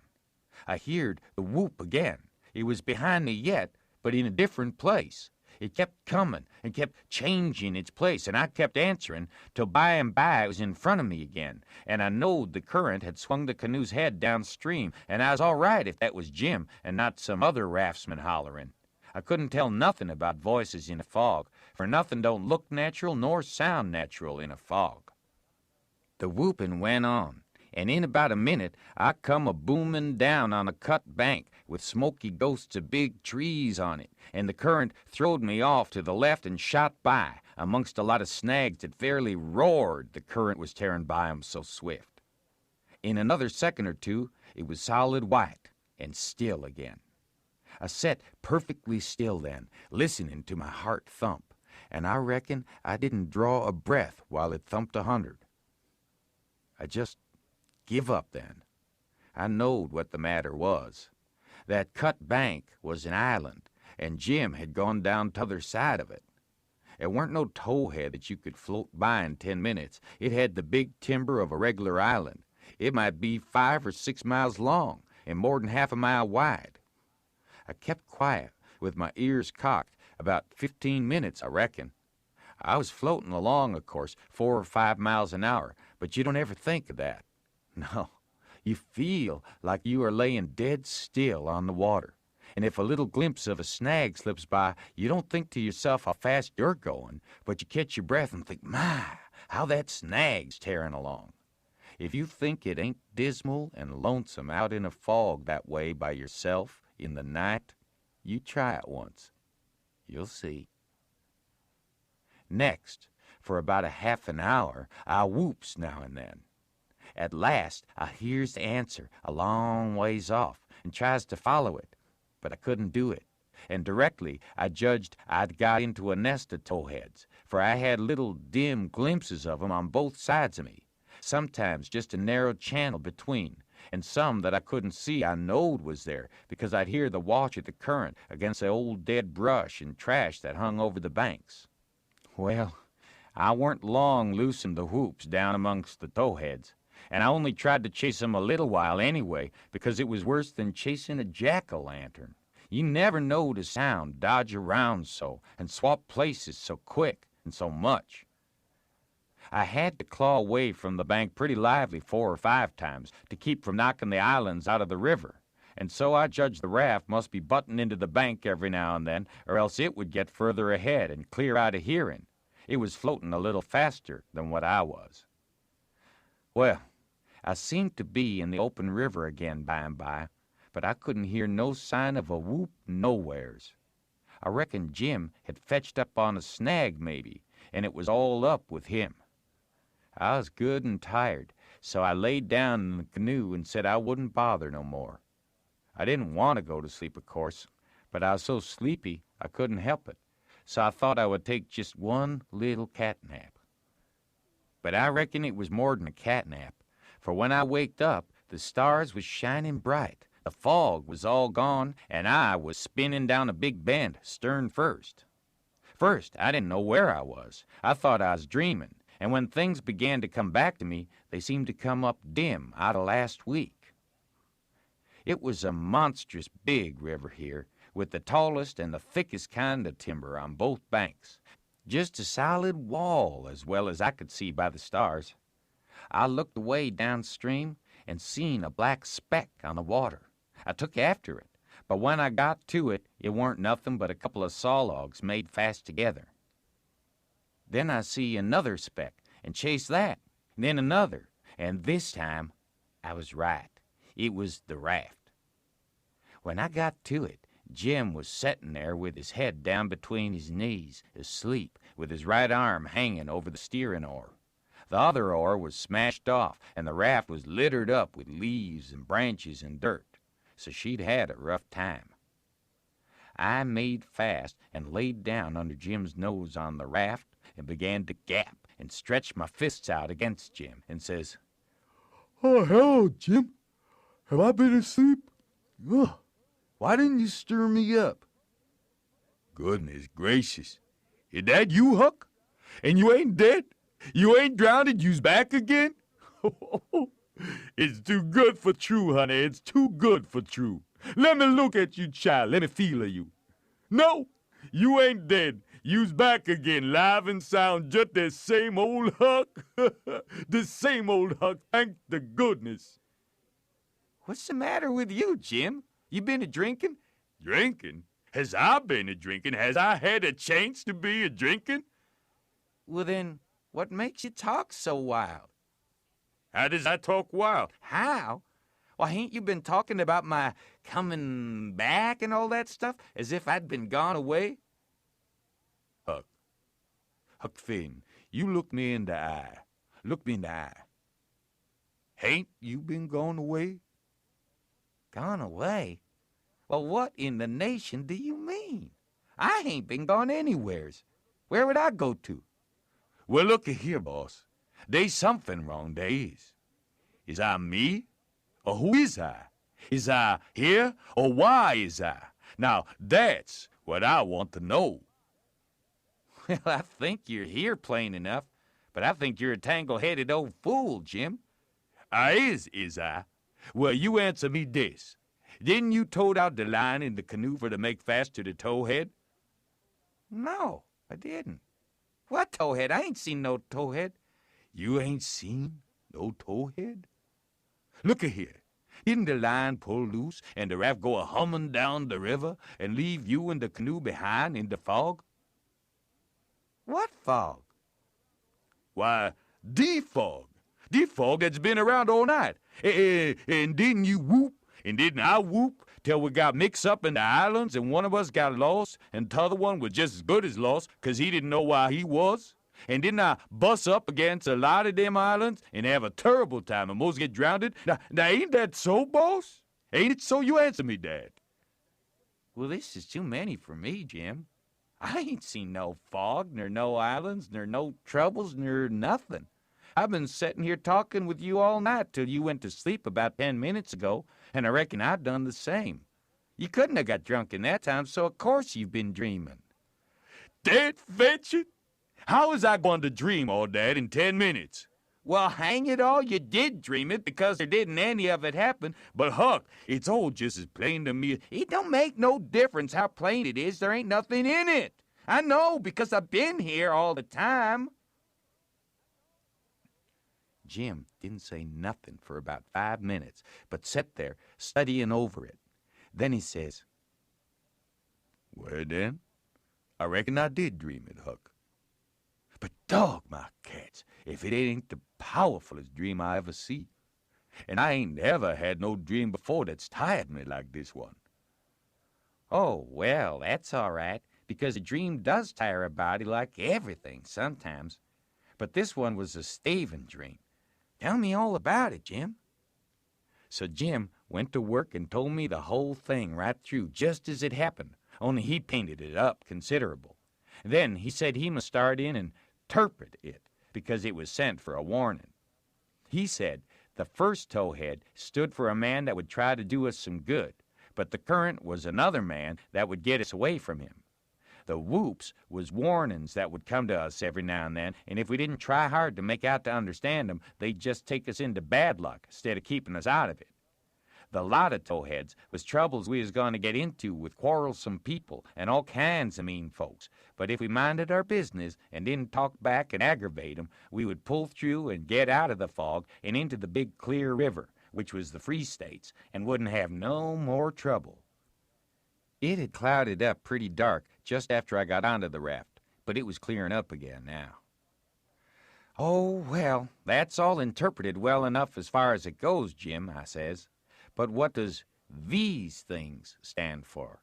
I heard the whoop again. It was behind me yet, but in a different place. It kept coming and kept changing its place, and I kept answering, till by and by it was in front of me again, and I knowed the current had swung the canoe's head downstream, and I was all right if that was Jim and not some other raftsman hollering. I couldn't tell nothing about voices in a fog, for nothing don't look natural nor sound natural in a fog. The whooping went on, and in about a minute I come a-booming down on a cut bank with smoky ghosts of big trees on it, and the current throwed me off to the left and shot by amongst a lot of snags that fairly roared, the current was tearing by 'em so swift. In another second or two it was solid white and still again. I set perfectly still then, listening to my heart thump, and I reckon I didn't draw a breath while it thumped 100. I just give up then. I knowed what the matter was. That cut bank was an island, and Jim had gone down t'other side of it. It weren't no towhead that you could float by in 10 minutes. It had the big timber of a regular island. It might be 5 or 6 miles long and more than half a mile wide. I kept quiet, with my ears cocked, about 15 minutes, I reckon. I was floating along, of course, 4 or 5 miles an hour, but you don't ever think of that. No, you feel like you are laying dead still on the water, and if a little glimpse of a snag slips by, you don't think to yourself how fast you're going, but you catch your breath and think, my, how that snag's tearing along. If you think it ain't dismal and lonesome out in a fog that way by yourself in the night, you try it once. You'll see. Next, for about a half an hour, I whoops now and then. At last, I hears the answer a long ways off, and tries to follow it, but I couldn't do it. And directly I judged I'd got into a nest of towheads, for I had little dim glimpses of 'em on both sides of me, sometimes just a narrow channel between, and some that I couldn't see I knowed was there because I'd hear the wash of the current against the old dead brush and trash that hung over the banks. Well, I weren't long loosing the whoops down amongst the towheads, and I only tried to chase 'em a little while anyway, because it was worse than chasing a jack-o'-lantern. You never know the sound dodge around so and swap places so quick and so much. I had to claw away from the bank pretty lively 4 or 5 times to keep from knocking the islands out of the river, and so I judged the raft must be butting into the bank every now and then, or else it would get further ahead and clear out of hearing. It was floating a little faster than what I was. Well, I seemed to be in the open river again by and by, but I couldn't hear no sign of a whoop nowheres. I reckon Jim had fetched up on a snag maybe, and it was all up with him. I was good and tired, so I laid down in the canoe and said I wouldn't bother no more. I didn't want to go to sleep, of course, but I was so sleepy I couldn't help it, so I thought I would take just one little cat nap. But I reckon it was more than a cat nap, for when I waked up, the stars was shining bright, the fog was all gone, and I was spinning down a big bend, stern first. First, I didn't know where I was. I thought I was dreaming, and when things began to come back to me, they seemed to come up dim out of last week. It was a monstrous big river here, with the tallest and the thickest kind of timber on both banks. Just a solid wall, as well as I could see by the stars. I looked away downstream and seen a black speck on the water. I took after it, but when I got to it, it weren't nothing but a couple of saw logs made fast together. Then I see another speck and chased that, and then another, and this time I was right. It was the raft. When I got to it, Jim was setting there with his head down between his knees, asleep, with his right arm hanging over the steering oar. The other oar was smashed off, and the raft was littered up with leaves and branches and dirt, so she'd had a rough time. I made fast and laid down under Jim's nose on the raft and began to gap and stretch my fists out against Jim and says, "Oh, hello, Jim. Have I been asleep? Ugh. Why didn't you stir me up?" Goodness gracious. Is that you, Huck? And you ain't dead? You ain't drowned? You's back again? It's too good for true, honey. It's too good for true. Let me look at you, child. Let me feel of you. No, you ain't dead. You's back again, live and sound, just the same old Huck. The same old Huck, thank the goodness. What's the matter with you, Jim? You been a-drinking? Drinking? Has I been a-drinking? Has I had a chance to be a-drinking? Well, then, what makes you talk so wild? How does I talk wild? How? Why, ain't you been talking about my coming back and all that stuff, as if I'd been gone away? Huck Finn, you look me in the eye. Look me in the eye. Hain't you been gone away? Gone away? Well, what in the nation do you mean? I ain't been gone anywheres. Where would I go to? Well, looky here, boss. They's something wrong, they is. Is I me? Or who is I? Is I here? Or why is I? Now, that's what I want to know. Well, I think you're here plain enough, but I think you're a tangle-headed old fool, Jim. I is I? Well, you answer me this. Didn't you tote out the line in the canoe for to make fast to the towhead? No, I didn't. What towhead? I ain't seen no towhead. You ain't seen no towhead? Looky here. Didn't the line pull loose and the raft go a-humming down the river and leave you and the canoe behind in the fog? What fog? Why, the fog. The fog that's been around all night. And didn't you whoop, and didn't I whoop, till we got mixed up in the islands and one of us got lost and t'other one was just as good as lost 'cause he didn't know where he was? And didn't I bust up against a lot of them islands and have a terrible time and most get drowned? Now ain't that so, boss? Ain't it so? You answer me, Dad. Well, this is too many for me, Jim. I ain't seen no fog, nor no islands, nor no troubles, nor nothing. I've been setting here talking with you all night till you went to sleep about 10 minutes ago, and I reckon I've done the same. You couldn't have got drunk in that time, so of course you've been dreaming. Dad fetch it! How is I going to dream all that in 10 minutes? Well, hang it all, you did dream it because there didn't any of it happen. But Huck, it's all just as plain to me. It don't make no difference how plain it is. There ain't nothing in it. I know because I've been here all the time. Jim didn't say nothing for about 5 minutes, but sat there studying over it. Then he says, Well, then, I reckon I did dream it, Huck. But dog my cats, if it ain't the powerfulest dream I ever see. And I ain't ever had no dream before that's tired me like this one. Oh, well, that's all right, because a dream does tire a body like everything sometimes. But this one was a staving dream. Tell me all about it, Jim. So Jim went to work and told me the whole thing right through, just as it happened, only he painted it up considerable. Then he said he must start in and interpret it, because it was sent for a warning. He said the first towhead stood for a man that would try to do us some good, but the current was another man that would get us away from him. The whoops was warnings that would come to us every now and then, and if we didn't try hard to make out to understand them, they'd just take us into bad luck instead of keeping us out of it. The lot of towheads was troubles we was going to get into with quarrelsome people and all kinds of mean folks, but if we minded our business and didn't talk back and aggravate 'em, we would pull through and get out of the fog and into the big clear river, which was the Free States, and wouldn't have no more trouble. It had clouded up pretty dark just after I got onto the raft, but it was clearing up again now. Oh, well, that's all interpreted well enough as far as it goes, Jim, I says. But what does these things stand for?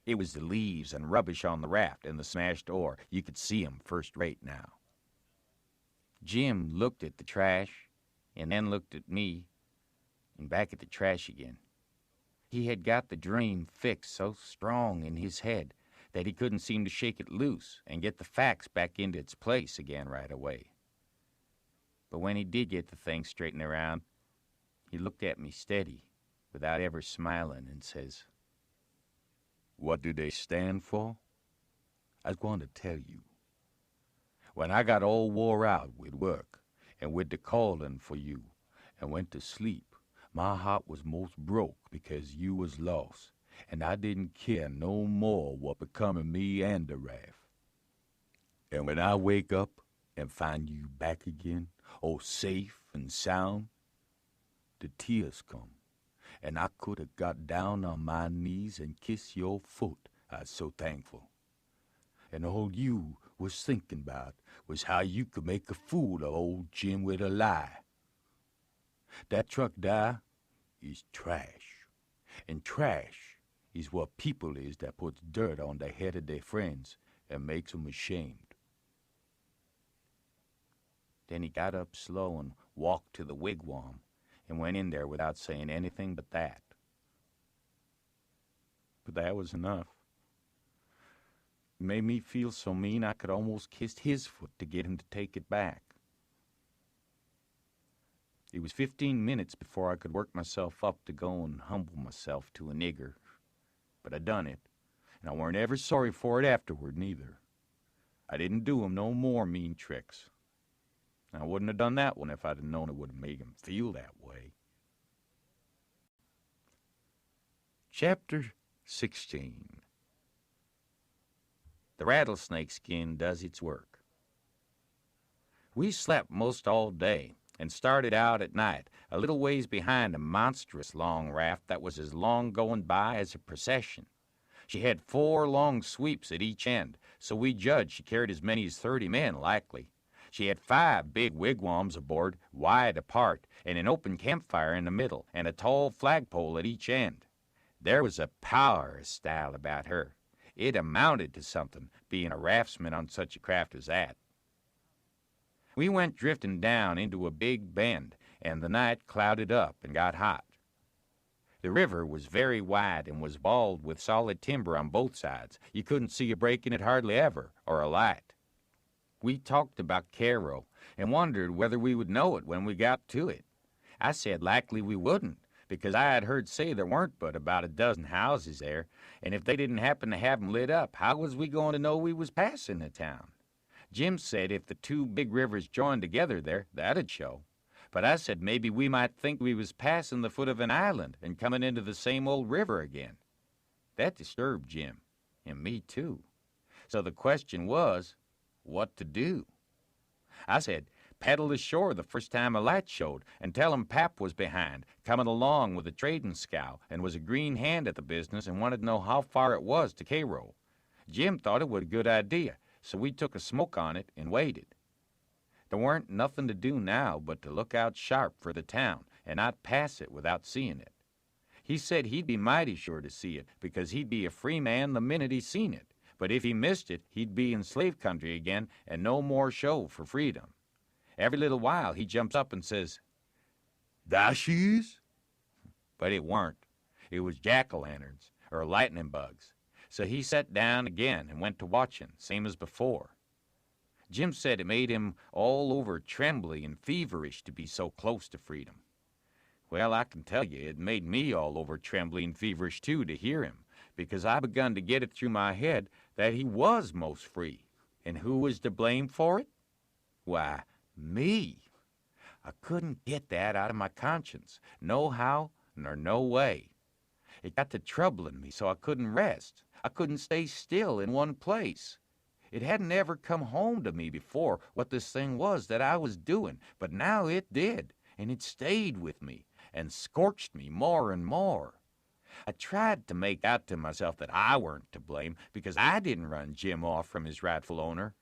It was the leaves and rubbish on the raft and the smashed oar. You could see 'em first rate now. Jim looked at the trash and then looked at me and back at the trash again. He had got the dream fixed so strong in his head that he couldn't seem to shake it loose and get the facts back into its place again right away. But when he did get the thing straightened around, he looked at me steady, without ever smiling, and says, What do they stand for? I was going to tell you. When I got all wore out with work and with the calling for you and went to sleep, my heart was most broke because you was lost, and I didn't care no more what become of me and the raft. And when I wake up and find you back again, all safe and sound, the tears come, and I could have got down on my knees and kissed your foot. I was so thankful. And all you was thinking about was how you could make a fool of old Jim with a lie. That truck die is trash, and trash is what people is that puts dirt on the head of their friends and makes 'em ashamed. Then he got up slow and walked to the wigwam and went in there without saying anything but that. But that was enough. It made me feel so mean I could almost kiss his foot to get him to take it back. It was 15 minutes before I could work myself up to go and humble myself to a nigger. But I done it, and I weren't ever sorry for it afterward, neither. I didn't do him no more mean tricks. I wouldn't have done that one if I'd have known it would have made him feel that way. Chapter 16. The rattlesnake skin does its work. We slept most all day and started out at night a little ways behind a monstrous long raft that was as long going by as a procession. She had 4 long sweeps at each end, so we judged she carried as many as 30 men likely. She had 5 big wigwams aboard, wide apart, and an open campfire in the middle, and a tall flagpole at each end. There was a power of style about her. It amounted to something, being a raftsman on such a craft as that. We went drifting down into a big bend, and the night clouded up and got hot. The river was very wide and was walled with solid timber on both sides. You couldn't see a break in it hardly ever, or a light. We talked about Cairo and wondered whether we would know it when we got to it. I said likely we wouldn't, because I had heard say there weren't but about a dozen houses there, and if they didn't happen to have 'em lit up, how was we going to know we was passing the town? Jim said if the two big rivers joined together there, that'd show. But I said maybe we might think we was passing the foot of an island and coming into the same old river again. That disturbed Jim, and me too. So the question was, what to do? I said, paddle ashore the first time a light showed, and tell 'em Pap was behind, coming along with a trading scow, and was a green hand at the business and wanted to know how far it was to Cairo. Jim thought it was a good idea, so we took a smoke on it and waited. There weren't nothing to do now but to look out sharp for the town and not pass it without seeing it. He said he'd be mighty sure to see it because he'd be a free man the minute he seen it, but if he missed it, he'd be in slave country again and no more show for freedom. Every little while he jumps up and says, "Thar she is?" But it weren't. It was jack-o'-lanterns or lightning bugs. So he sat down again and went to watching, same as before. Jim said it made him all over trembly and feverish to be so close to freedom. Well, I can tell you, it made me all over trembly and feverish too to hear him, because I begun to get it through my head that he was most free. And who was to blame for it? Why, me. I couldn't get that out of my conscience, no how nor no way. It got to troubling me so I couldn't rest. I couldn't stay still in one place. It hadn't ever come home to me before what this thing was that I was doing, but now it did, and it stayed with me and scorched me more and more. I tried to make out to myself that I weren't to blame because I didn't run Jim off from his rightful owner.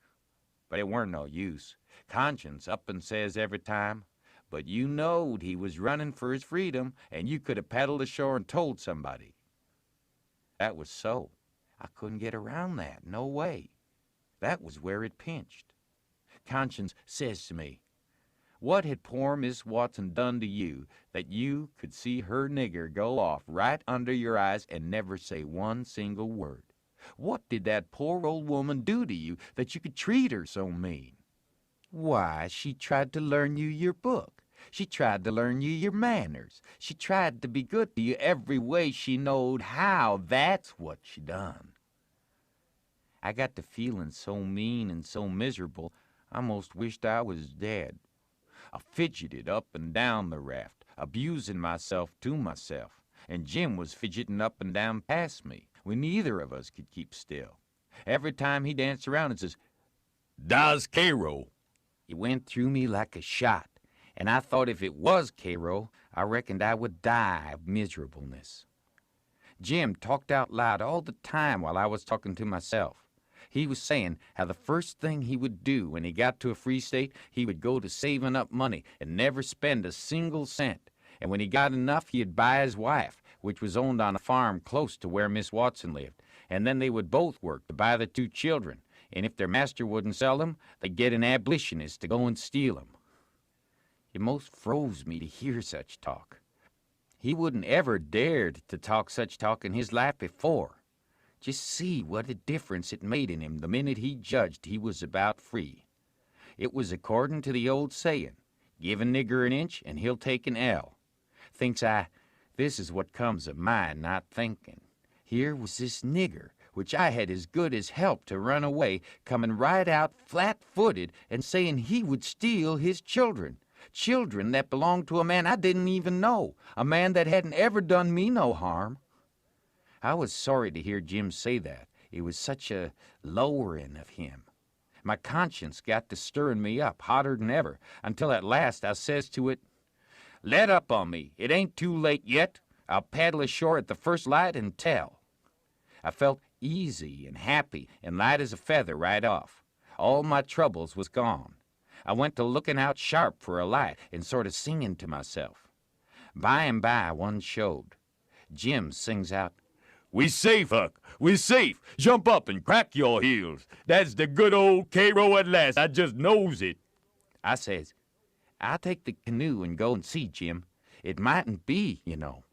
But it weren't no use. Conscience up and says every time, "But you knowed he was running for his freedom, and you could have paddled ashore and told somebody." That was so. I couldn't get around that, no way. That was where it pinched. Conscience says to me, "What had poor Miss Watson done to you that you could see her nigger go off right under your eyes and never say one single word? What did that poor old woman do to you that you could treat her so mean?" "Why, she tried to learn you your book. She tried to learn you your manners. She tried to be good to you every way she knowed how. That's what she done." I got to feeling so mean and so miserable, I most wished I was dead. I fidgeted up and down the raft, abusing myself to myself, and Jim was fidgeting up and down past me. We neither of us could keep still. Every time he danced around and says, "Da's Cairo," it went through me like a shot, and I thought if it was Cairo, I reckoned I would die of miserableness. Jim talked out loud all the time while I was talking to myself. He was saying how the first thing he would do when he got to a free state, he would go to saving up money and never spend a single cent. And when he got enough, he'd buy his wife, which was owned on a farm close to where Miss Watson lived. And then they would both work to buy the two children. And if their master wouldn't sell them, they'd get an abolitionist to go and steal them. It most froze me to hear such talk. He wouldn't ever dared to talk such talk in his life before. Just see what a difference it made in him the minute he judged he was about free. It was according to the old saying, "Give a nigger an inch and he'll take an ell." Thinks I, this is what comes of my not thinking. Here was this nigger, which I had as good as helped to run away, coming right out flat-footed and saying he would steal his children. Children that belonged to a man I didn't even know, a man that hadn't ever done me no harm. I was sorry to hear Jim say that. It was such a lowering of him. My conscience got to stirring me up hotter than ever, until at last I says to it, "Let up on me. It ain't too late yet. I'll paddle ashore at the first light and tell." I felt easy and happy and light as a feather right off. All my troubles was gone. I went to looking out sharp for a light and sort of singing to myself. By and by one showed. Jim sings out, "We safe, Huck. We safe. Jump up and crack your heels. That's the good old Cairo at last. I just knows it." I says, "I'll take the canoe and go and see, Jim. It mightn't be, you know."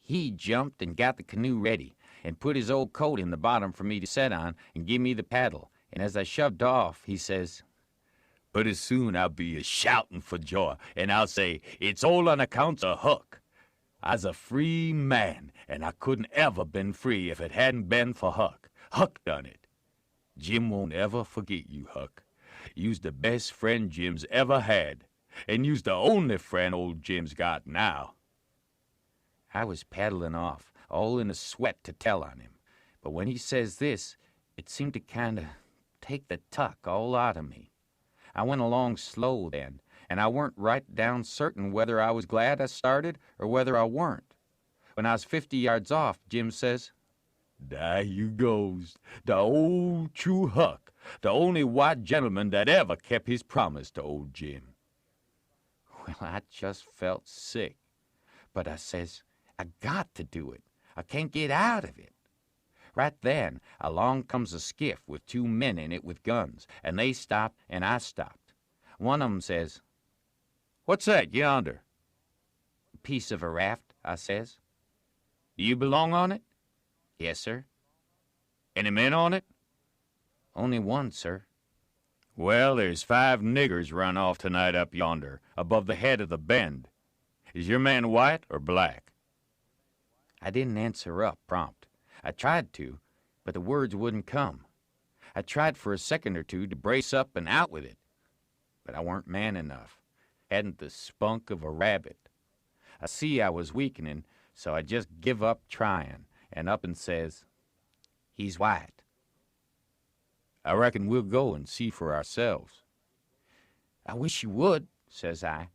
He jumped and got the canoe ready, and put his old coat in the bottom for me to set on, and give me the paddle. And as I shoved off, he says, Pretty soon I'll be a-shouting for joy, and I'll say, it's all on account of Huck. I's a free man, and I couldn't ever been free if it hadn't been for Huck. Huck done it. Jim won't ever forget you, Huck. You's the best friend Jim's ever had, and you's the only friend old Jim's got now. I was paddling off, all in a sweat to tell on him. But when he says this, it seemed to kind of take the tuck all out of me. I went along slow then, and I weren't right down certain whether I was glad I started or whether I weren't. When I was 50 yards off, Jim says, There you goes, the old true Huck, the only white gentleman that ever kept his promise to old Jim. Well, I just felt sick. But I says, I got to do it. I can't get out of it. Right then, along comes a skiff with 2 men in it with guns, and they stopped, and I stopped. One of 'em says, What's that yonder? A piece of a raft, I says. Do you belong on it? Yes, sir. Any men on it? Only one, sir. Well, there's 5 niggers run off tonight up yonder, above the head of the bend. Is your man white or black? I didn't answer up prompt. I tried to, but the words wouldn't come. I tried for a second or two to brace up and out with it, but I weren't man enough. Hadn't the spunk of a rabbit. I see I was weakening, so I just give up trying, and up and says, He's white. I reckon we'll go and see for ourselves. I wish you would, says I,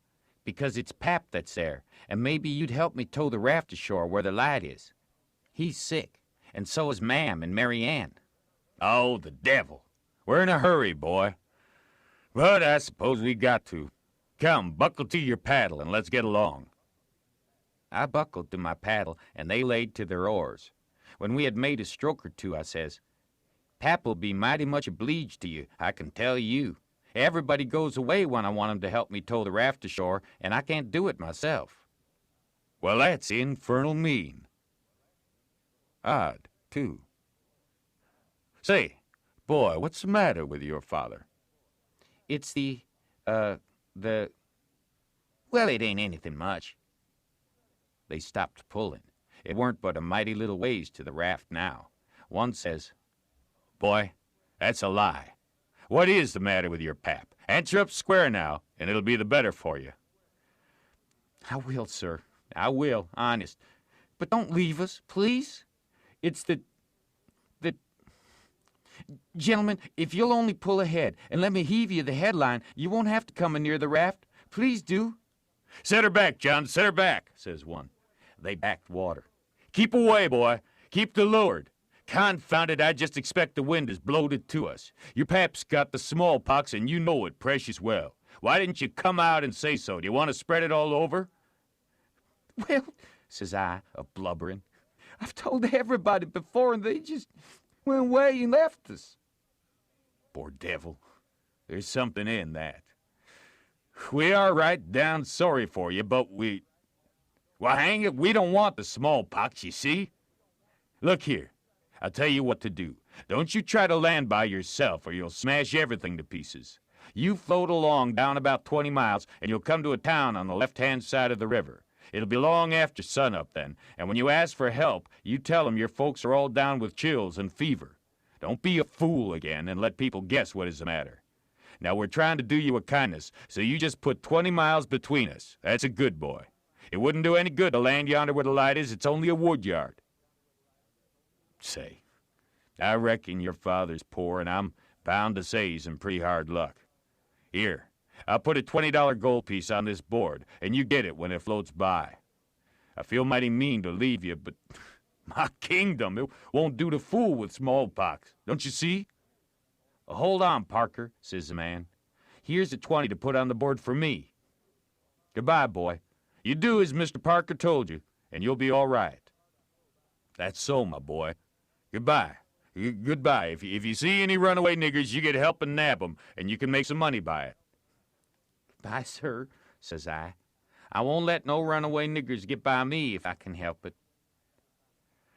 because it's Pap that's there, and maybe you'd help me tow the raft ashore where the light is. He's sick, and so is Ma'am and Mary Ann. Oh, the devil. We're in a hurry, boy. But I suppose we got to. Come, buckle to your paddle and let's get along. I buckled to my paddle, and they laid to their oars. When we had made a stroke or two, I says, Pap'll be mighty much obleeged to you, I can tell you. Everybody goes away when I want 'em to help me tow the raft ashore, and I can't do it myself. Well, that's infernal mean. Odd, too. Say, boy, what's the matter with your father? It's well, it ain't anything much. They stopped pulling. It weren't but a mighty little ways to the raft now. One says, Boy, that's a lie. What is the matter with your pap? Answer up square now, and it'll be the better for you. I will, sir. I will, honest. But don't leave us, please. It's the... Gentlemen, if you'll only pull ahead and let me heave you the headline, you won't have to come near the raft. Please do. Set her back, John, set her back, says one. They backed water. Keep away, boy. Keep to leeward. Confound it, I just expect the wind has blowed it to us. Your pap's got the smallpox, and you know it precious well. Why didn't you come out and say so? Do you want to spread it all over? Well, says I, a-blubbering, I've told everybody before, and they just went away and left us. Poor devil. There's something in that. We are right down sorry for you, but well, hang it, we don't want the smallpox, you see? Look here, I'll tell you what to do. Don't you try to land by yourself, or you'll smash everything to pieces. You float along down about 20 miles, and you'll come to a town on the left-hand side of the river. It'll be long after sunup then, and when you ask for help, you tell them your folks are all down with chills and fever. Don't be a fool again and let people guess what is the matter. Now, we're trying to do you a kindness, so you just put 20 miles between us. That's a good boy. It wouldn't do any good to land yonder where the light is. It's only a wood yard. Say, I reckon your father's poor, and I'm bound to say he's in pretty hard luck. Here, I'll put a $20 gold piece on this board, and you get it when it floats by. I feel mighty mean to leave you, but my kingdom, it won't do to fool with smallpox. Don't you see? Hold on, Parker, says the man. Here's the 20 to put on the board for me. Goodbye, boy. You do as Mr. Parker told you, and you'll be all right. That's so, my boy. Goodbye. Goodbye. If you see any runaway niggers, you get help and nab 'em, and you can make some money by it. Goodbye, sir, says I. I won't let no runaway niggers get by me if I can help it.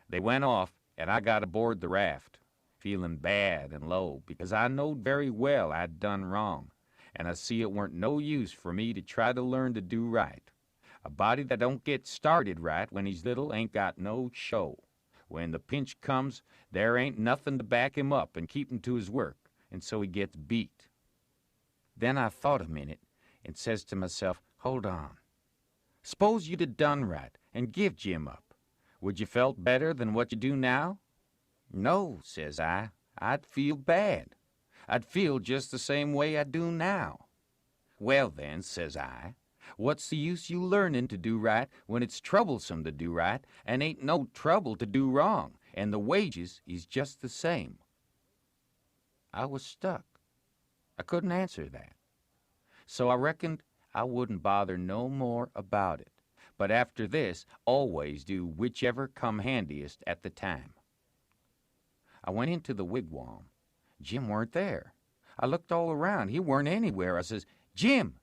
They went off, and I got aboard the raft, feeling bad and low, because I knowed very well I'd done wrong, and I see it weren't no use for me to try to learn to do right. A body that don't get started right when he's little ain't got no show. When the pinch comes, there ain't nothing to back him up and keep him to his work, and so he gets beat. Then I thought a minute and says to myself, hold on. S'pose you'd have done right and give Jim up. Would you felt better than what you do now? No, says I. I'd feel bad. I'd feel just the same way I do now. Well then, says I, what's the use you learning to do right when it's troublesome to do right and ain't no trouble to do wrong, and the wages is just the same? I was stuck. I couldn't answer that. So I reckoned I wouldn't bother no more about it, but after this, always do whichever come handiest at the time. I went into the wigwam. Jim weren't there. I looked all around. He weren't anywhere. I says, Jim!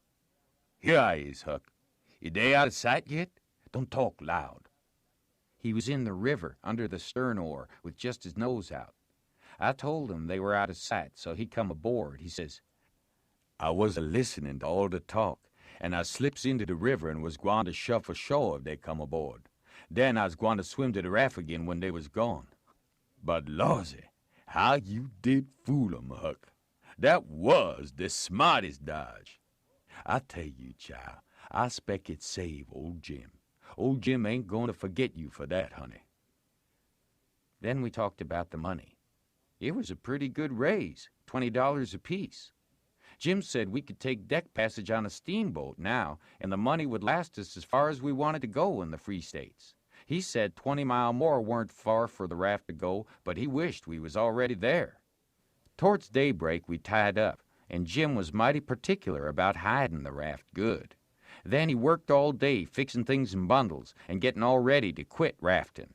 Here I is, Huck. You day out of sight yet? Don't talk loud. He was in the river under the stern oar with just his nose out. I told him they were out of sight, so he come aboard. He says, I was a-listening to all the talk, and I slips into the river and was gwine to shove ashore if they come aboard. Then I was gwine to swim to the raft again when they was gone. But, Lawsy, how you did fool 'em, Huck. That was the smartest dodge. I tell you, child, I spec it save old Jim. Old Jim ain't going to forget you for that, honey. Then we talked about the money. It was a pretty good raise, $20 apiece. Jim said we could take deck passage on a steamboat now, and the money would last us as far as we wanted to go in the Free States. He said 20 mile more weren't far for the raft to go, but he wished we was already there. Towards daybreak we tied up, and Jim was mighty particular about hiding the raft good. Then he worked all day fixing things in bundles and getting all ready to quit rafting.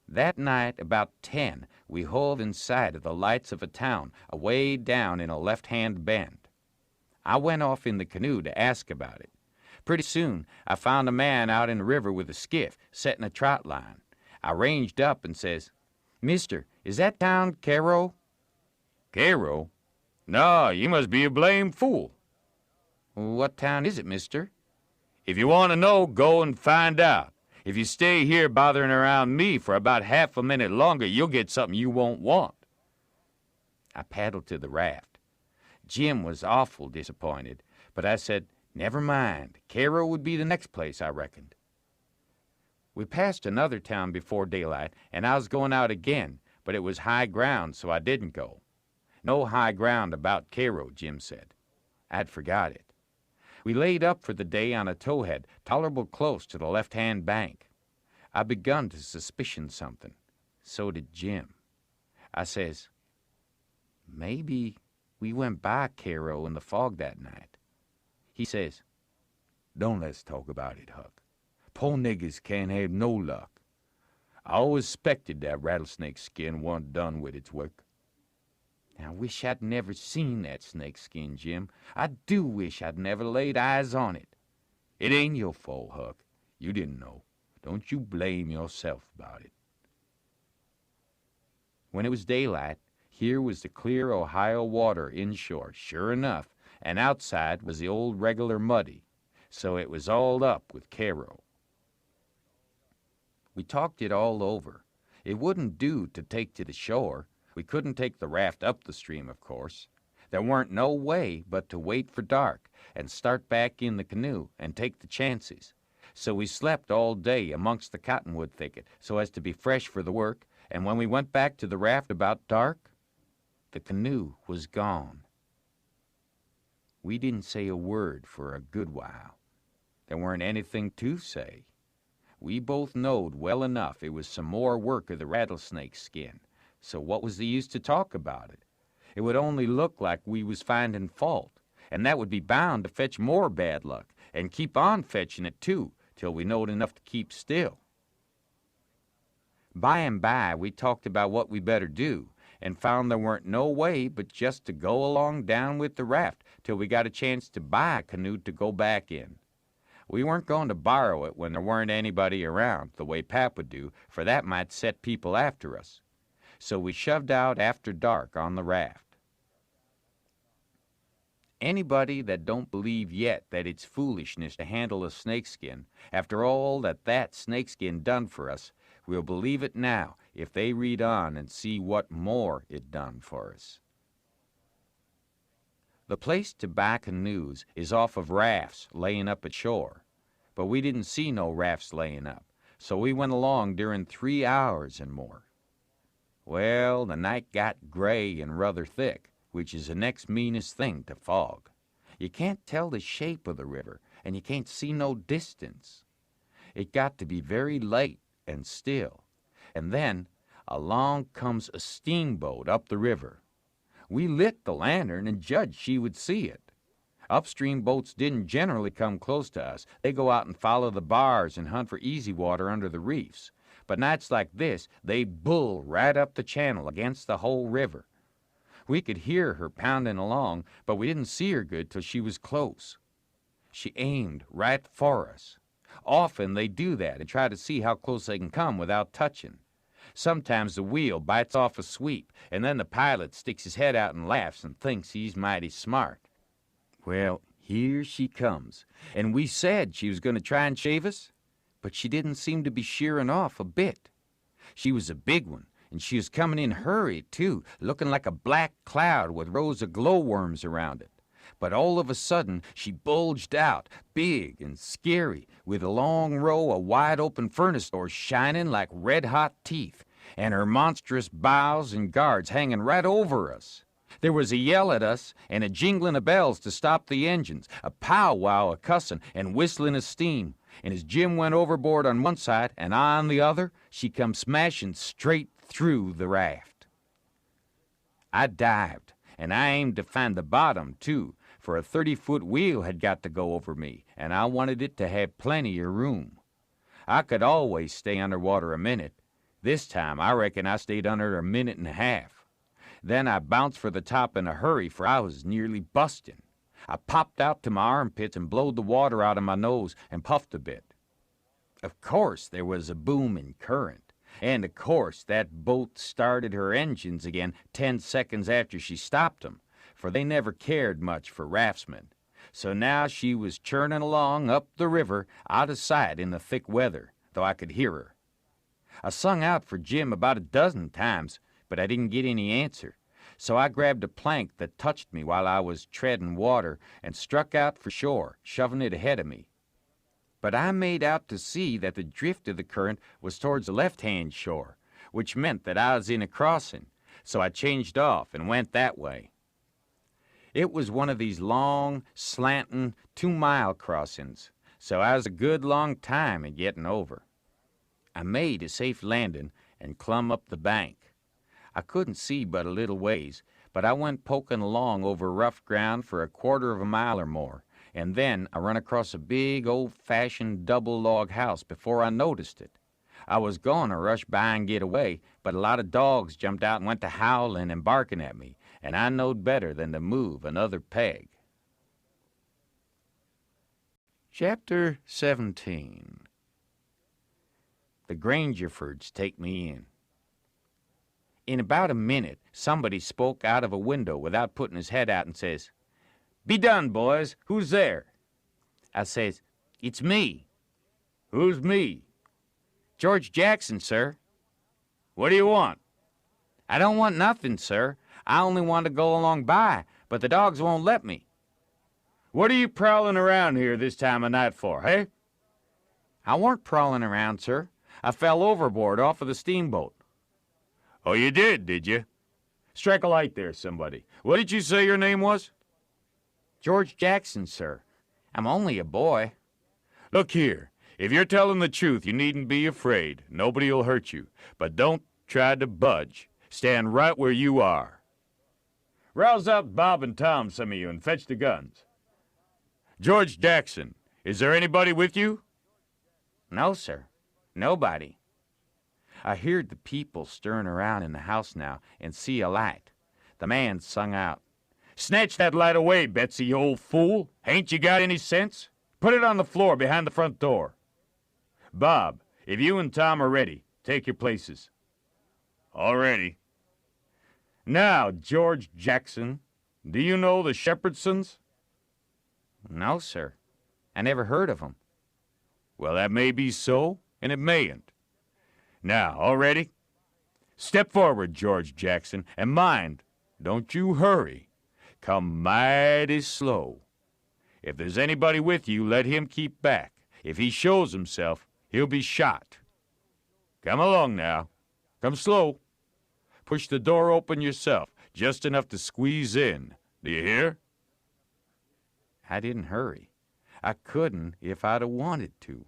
That night, about 10, we hove in sight of the lights of a town away down in a left-hand bend. I went off in the canoe to ask about it. Pretty soon, I found a man out in the river with a skiff, setting a trot line. I ranged up and says, Mister, is that town Cairo? Cairo? No, you must be a blame fool. What town is it, mister? If you want to know, go and find out. If you stay here bothering around me for about half a minute longer, you'll get something you won't want. I paddled to the raft. Jim was awful disappointed, but I said, never mind. Cairo would be the next place, I reckoned. We passed another town before daylight, and I was going out again, but it was high ground, so I didn't go. No high ground about Cairo, Jim said. I'd forgot it. We laid up for the day on a towhead, tolerable close to the left-hand bank. I begun to suspicion something. So did Jim. I says, maybe we went by Cairo in the fog that night. He says, don't let's talk about it, Huck. Poor niggers can't have no luck. I always expected that rattlesnake skin wasn't done with its work. I wish I'd never seen that snake skin, Jim. I do wish I'd never laid eyes on it. It ain't your fault, Huck. You didn't know. Don't you blame yourself about it. When it was daylight, here was the clear Ohio water inshore, sure enough, and outside was the old regular muddy, so it was all up with Cairo. We talked it all over. It wouldn't do to take to the shore. We couldn't take the raft up the stream, of course. There weren't no way but to wait for dark and start back in the canoe and take the chances. So we slept all day amongst the cottonwood thicket so as to be fresh for the work, and when we went back to the raft about dark, the canoe was gone. We didn't say a word for a good while. There weren't anything to say. We both knowed well enough it was some more work of the rattlesnake skin. So what was the use to talk about it? It would only look like we was finding fault, and that would be bound to fetch more bad luck, and keep on fetching it too, till we knowed enough to keep still. By and by, we talked about what we better do, and found there weren't no way but just to go along down with the raft till we got a chance to buy a canoe to go back in. We weren't going to borrow it when there weren't anybody around, the way Pap would do, for that might set people after us. So we shoved out after dark on the raft. Anybody that don't believe yet that it's foolishness to handle a snakeskin, after all that snakeskin done for us, will believe it now if they read on and see what more it done for us. The place to buy canoes is off of rafts laying up at shore, but we didn't see no rafts laying up, so we went along during 3 hours and more. Well, the night got gray and rather thick, which is the next meanest thing to fog. You can't tell the shape of the river, and you can't see no distance. It got to be very late and still, and then along comes a steamboat up the river. We lit the lantern and judged she would see it. Upstream boats didn't generally come close to us. They go out and follow the bars and hunt for easy water under the reefs. But nights like this, they bull right up the channel against the whole river. We could hear her pounding along, but we didn't see her good till she was close. She aimed right for us. Often they do that and try to see how close they can come without touching. Sometimes the wheel bites off a sweep, and then the pilot sticks his head out and laughs and thinks he's mighty smart. Well, here she comes, and we said she was going to try and shave us, but she didn't seem to be shearing off a bit. She was a big one, and she was coming in hurried, too, looking like a black cloud with rows of glowworms around it. But all of a sudden, she bulged out, big and scary, with a long row of wide-open furnace doors shining like red-hot teeth, and her monstrous bows and guards hanging right over us. There was a yell at us and a jingling of bells to stop the engines, a powwow of cussing and whistling of steam, and as Jim went overboard on one side and I on the other, she come smashing straight through the raft. I dived, and I aimed to find the bottom, too, for a 30-foot wheel had got to go over me, and I wanted it to have plenty of room. I could always stay underwater a minute. This time, I reckon I stayed under a minute and a half. Then I bounced for the top in a hurry, for I was nearly busting. I popped out to my armpits and blowed the water out of my nose and puffed a bit. Of course, there was a booming current, and of course that boat started her engines again 10 seconds after she stopped them, for they never cared much for raftsmen. So now she was churning along up the river, out of sight in the thick weather, though I could hear her. I sung out for Jim about a dozen times, but I didn't get any answer. So I grabbed a plank that touched me while I was treading water and struck out for shore, shoving it ahead of me. But I made out to see that the drift of the current was towards the left-hand shore, which meant that I was in a crossing, so I changed off and went that way. It was one of these long, slanting, 2-mile crossings, so I was a good long time in getting over. I made a safe landing and clumb up the bank. I couldn't see but a little ways, but I went poking along over rough ground for a 1/4 mile or more, and then I run across a big, old-fashioned double-log house before I noticed it. I was going to rush by and get away, but a lot of dogs jumped out and went to howling and barking at me, and I knowed better than to move another peg. Chapter 17. The Grangerfords take me in. In about a minute, somebody spoke out of a window without putting his head out and says, "Be done, boys. Who's there?" I says, "It's me." "Who's me?" "George Jackson, sir." "What do you want?" "I don't want nothing, sir. I only want to go along by, but the dogs won't let me." "What are you prowling around here this time of night for, hey?" "I weren't prowling around, sir. I fell overboard off of the steamboat." "Oh, you did you? Strike a light there, somebody. What did you say your name was?" "George Jackson, sir. I'm only a boy." "Look here, if you're telling the truth, you needn't be afraid. Nobody'll hurt you. But don't try to budge. Stand right where you are. Rouse out Bob and Tom, some of you, and fetch the guns. George Jackson, is there anybody with you?" "No, sir. Nobody." I heard the people stirring around in the house now and see a light. The man sung out, "Snatch that light away, Betsy, you old fool. Ain't you got any sense? Put it on the floor behind the front door. Bob, if you and Tom are ready, take your places. All ready. Now, George Jackson, do you know the Shepherdsons? No, sir. I never heard of 'em. Well, that may be so, and it mayn't. Now, all ready? Step forward, George Jackson, and mind, don't you hurry. Come mighty slow. If there's anybody with you, let him keep back. If he shows himself, he'll be shot. Come along now. Come slow. Push the door open yourself, just enough to squeeze in. Do you hear? I didn't hurry. I couldn't if I'd have wanted to.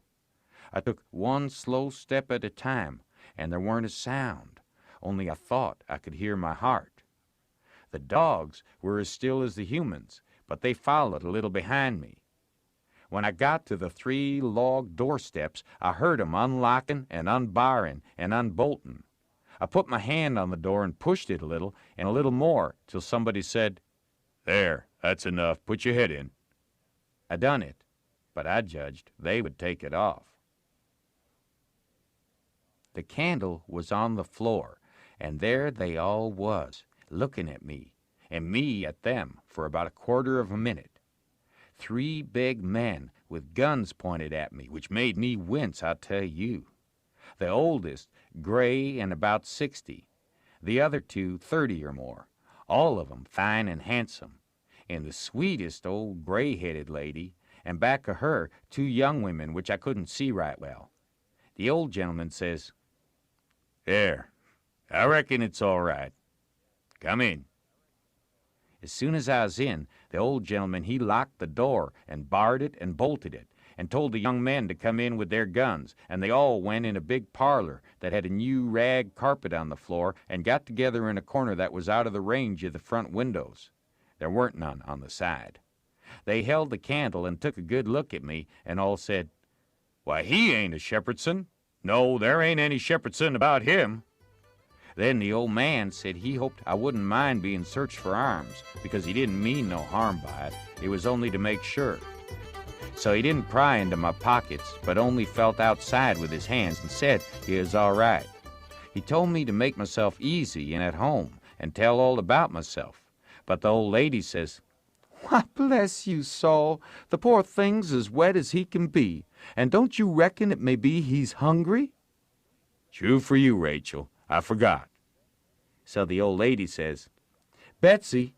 I took one slow step at a time, and there weren't a sound, only I thought I could hear my heart. The dogs were as still as the humans, but they followed a little behind me. When I got to the 3 log doorsteps, I heard 'em unlocking and unbarring and unbolting. I put my hand on the door and pushed it a little and a little more till somebody said, "There, that's enough. Put your head in." I done it, but I judged they would take it off. The candle was on the floor, and there they all was, looking at me, and me at them for about a quarter of a minute. 3 big men with guns pointed at me, which made me wince, I'll tell you. The oldest, gray and about 60. The other 2, 30 or more, all of 'em fine and handsome. And the sweetest old gray-headed lady, and back of her 2 young women which I couldn't see right well. The old gentleman says, "There, I reckon it's all right. Come in." As soon as I was in, the old gentleman, he locked the door and barred it and bolted it, and told the young men to come in with their guns, and they all went in a big parlor that had a new rag carpet on the floor and got together in a corner that was out of the range of the front windows. There weren't none on the side. They held the candle and took a good look at me, and all said, "Why, he ain't a Shepherdson. No, there ain't any Shepherdson about him." Then the old man said he hoped I wouldn't mind being searched for arms, because he didn't mean no harm by it. It was only to make sure. So he didn't pry into my pockets, but only felt outside with his hands and said he was all right. He told me to make myself easy and at home and tell all about myself. But the old lady says, "Why, bless you, Saul, the poor thing's as wet as he can be, and don't you reckon it may be he's hungry?" "True for you, Rachel. I forgot." So the old lady says, "Betsy,"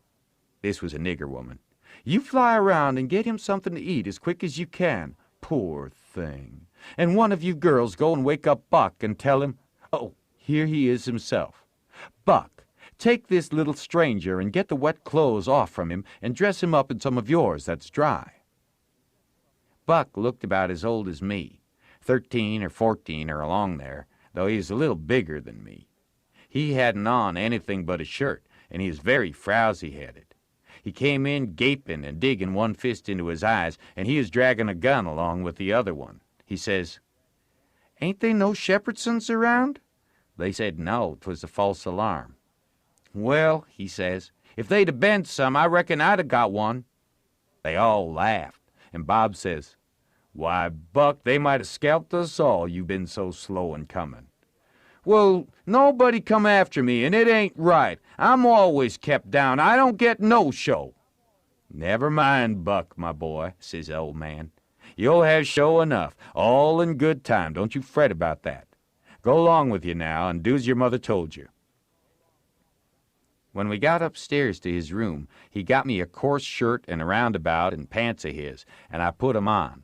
this was a nigger woman, "you fly around and get him something to eat as quick as you can, poor thing. And one of you girls go and wake up Buck and tell him, oh, here he is himself. Buck, take this little stranger and get the wet clothes off from him and dress him up in some of yours that's dry." Buck looked about as old as me, 13 or 14 or along there, though he was a little bigger than me. He hadn't on anything but a shirt, and he was very frowsy-headed. He came in gaping and digging one fist into his eyes, and he was dragging a gun along with the other one. He says, "Ain't they no Shepherdsons around?" They said no, 'twas a false alarm. "Well," he says, "if they'd have been some, I reckon I'd have got one." They all laughed, and Bob says, "Why, Buck, they might have scalped us all, you been so slow in coming." "Well, nobody come after me, and it ain't right. I'm always kept down. I don't get no show." "Never mind, Buck, my boy," says the old man. "You'll have show enough, all in good time. Don't you fret about that. Go along with you now, and do as your mother told you." When we got upstairs to his room, he got me a coarse shirt and a roundabout and pants of his, and I put 'em on.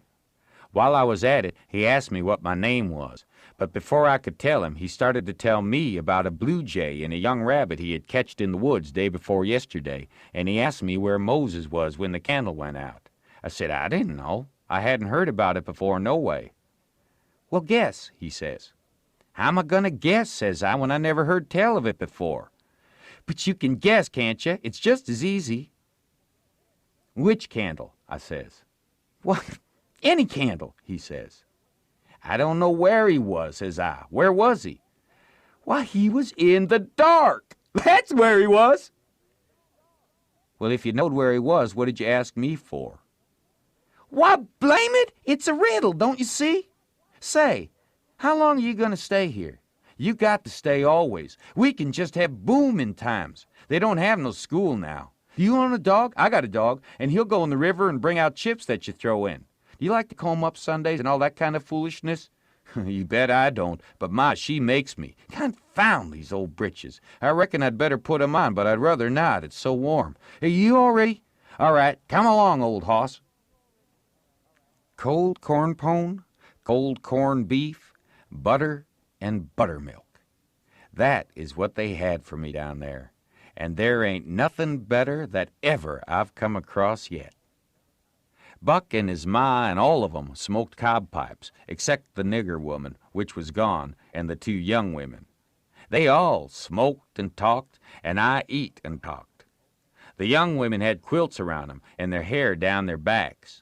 While I was at it, he asked me what my name was, but before I could tell him, he started to tell me about a blue jay and a young rabbit he had catched in the woods day before yesterday, and he asked me where Moses was when the candle went out. I said I didn't know. I hadn't heard about it before, no way. "Well, guess," he says. "How am I going to guess," says I, "when I never heard tell of it before?" "But you can guess, can't you? It's just as easy." "Which candle?" I says. "What? Any candle," he says. "I don't know where he was," says I. "Where was he?" "Why, he was in the dark. That's where he was." "Well, if you knowed where he was, what did you ask me for?" Why, blame it, it's a riddle, don't you see? Say, how long are you going to stay here? You got to stay always. We can just have booming times. They don't have no school now. Do you own a dog? I got a dog, and he'll go in the river and bring out chips that you throw in. Do you like to comb up Sundays and all that kind of foolishness? You bet I don't, but Ma, she makes me. Confound these old britches. I reckon I'd better put 'em on, but I'd rather not. It's so warm. Are you all ready? All right, come along, old hoss. Cold corn pone, cold corned beef, butter, and buttermilk. That is what they had for me down there, and there ain't nothing better that ever I've come across yet. Buck and his ma and all of 'em smoked cob pipes, except the nigger woman, which was gone, and the two young women. They all smoked and talked, and I eat and talked. The young women had quilts around 'em and their hair down their backs.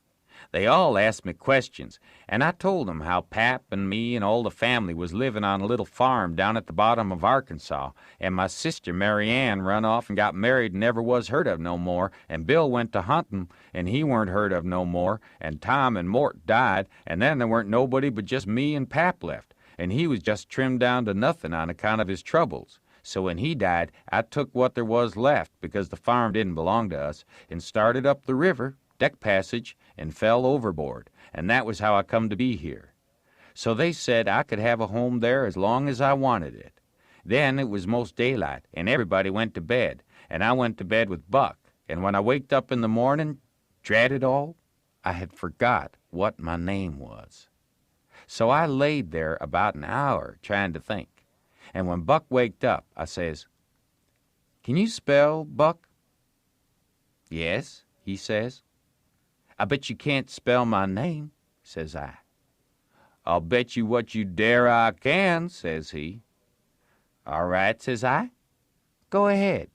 They all asked me questions, and I told 'em how Pap and me and all the family was living on a little farm down at the bottom of Arkansas, and my sister Mary Ann run off and got married and never was heard of no more, and Bill went to huntin', and he weren't heard of no more, and Tom and Mort died, and then there weren't nobody but just me and Pap left, and he was just trimmed down to nothing on account of his troubles. So when he died, I took what there was left, because the farm didn't belong to us, and started up the river, deck passage, and fell overboard, and that was how I come to be here. So they said I could have a home there as long as I wanted it. Then it was most daylight, and everybody went to bed, and I went to bed with Buck, and when I waked up in the morning, drat it all, I had forgot what my name was. So I laid there about an hour trying to think, and when Buck waked up, I says, "Can you spell, Buck?" "Yes," he says. "I bet you can't spell my name," says I. "I'll bet you what you dare I can," says he. "All right," says I. "Go ahead."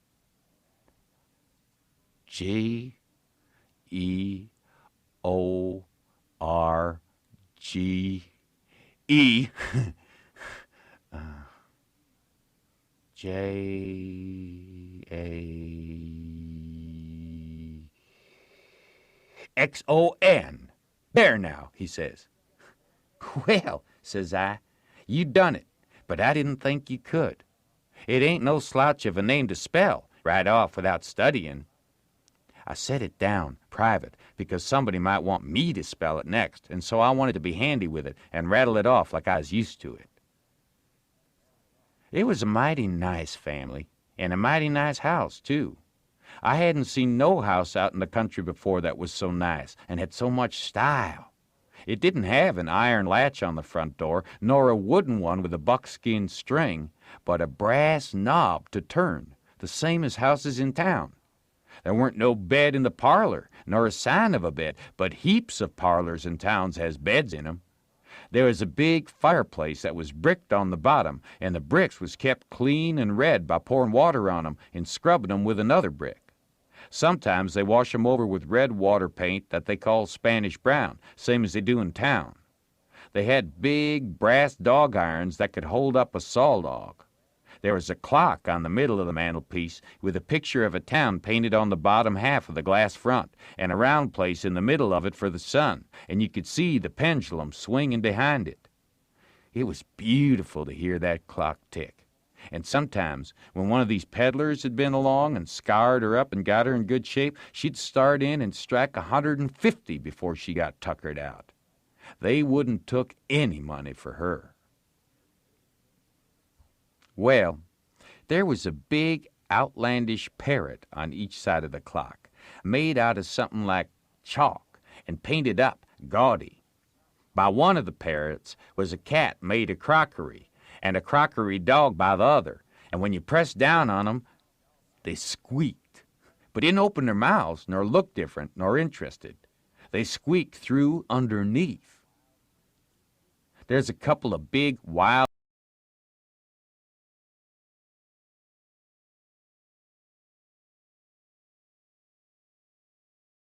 G-E-O-R-G-E. J-A-X-O-N. There now, he says. "Well," says I, "you done it, but I didn't think you could. It ain't no slouch of a name to spell right off without studying." I set it down private because somebody might want me to spell it next, and so I wanted to be handy with it and rattle it off like I was used to it. It was a mighty nice family, and a mighty nice house, too. I hadn't seen no house out in the country before that was so nice and had so much style. It didn't have an iron latch on the front door, nor a wooden one with a buckskin string, but a brass knob to turn, the same as houses in town. There weren't no bed in the parlor, nor a sign of a bed, but heaps of parlors in towns has beds in 'em. There was a big fireplace that was bricked on the bottom, and the bricks was kept clean and red by pouring water on 'em and scrubbing 'em with another brick. Sometimes they wash 'em over with red water paint that they call Spanish brown, same as they do in town. They had big brass dog irons that could hold up a saw log. There was a clock on the middle of the mantelpiece with a picture of a town painted on the bottom half of the glass front, and a round place in the middle of it for the sun, and you could see the pendulum swinging behind it. It was beautiful to hear that clock tick. And sometimes, when one of these peddlers had been along and scoured her up and got her in good shape, she'd start in and strike 150 before she got tuckered out. They wouldn't took any money for her. Well, there was a big outlandish parrot on each side of the clock, made out of something like chalk and painted up gaudy. By one of the parrots was a cat made of crockery, and a crockery dog by the other, and when you pressed down on 'em, they squeaked, but didn't open their mouths, nor look different, nor interested. They squeaked through underneath. There's a couple of big wild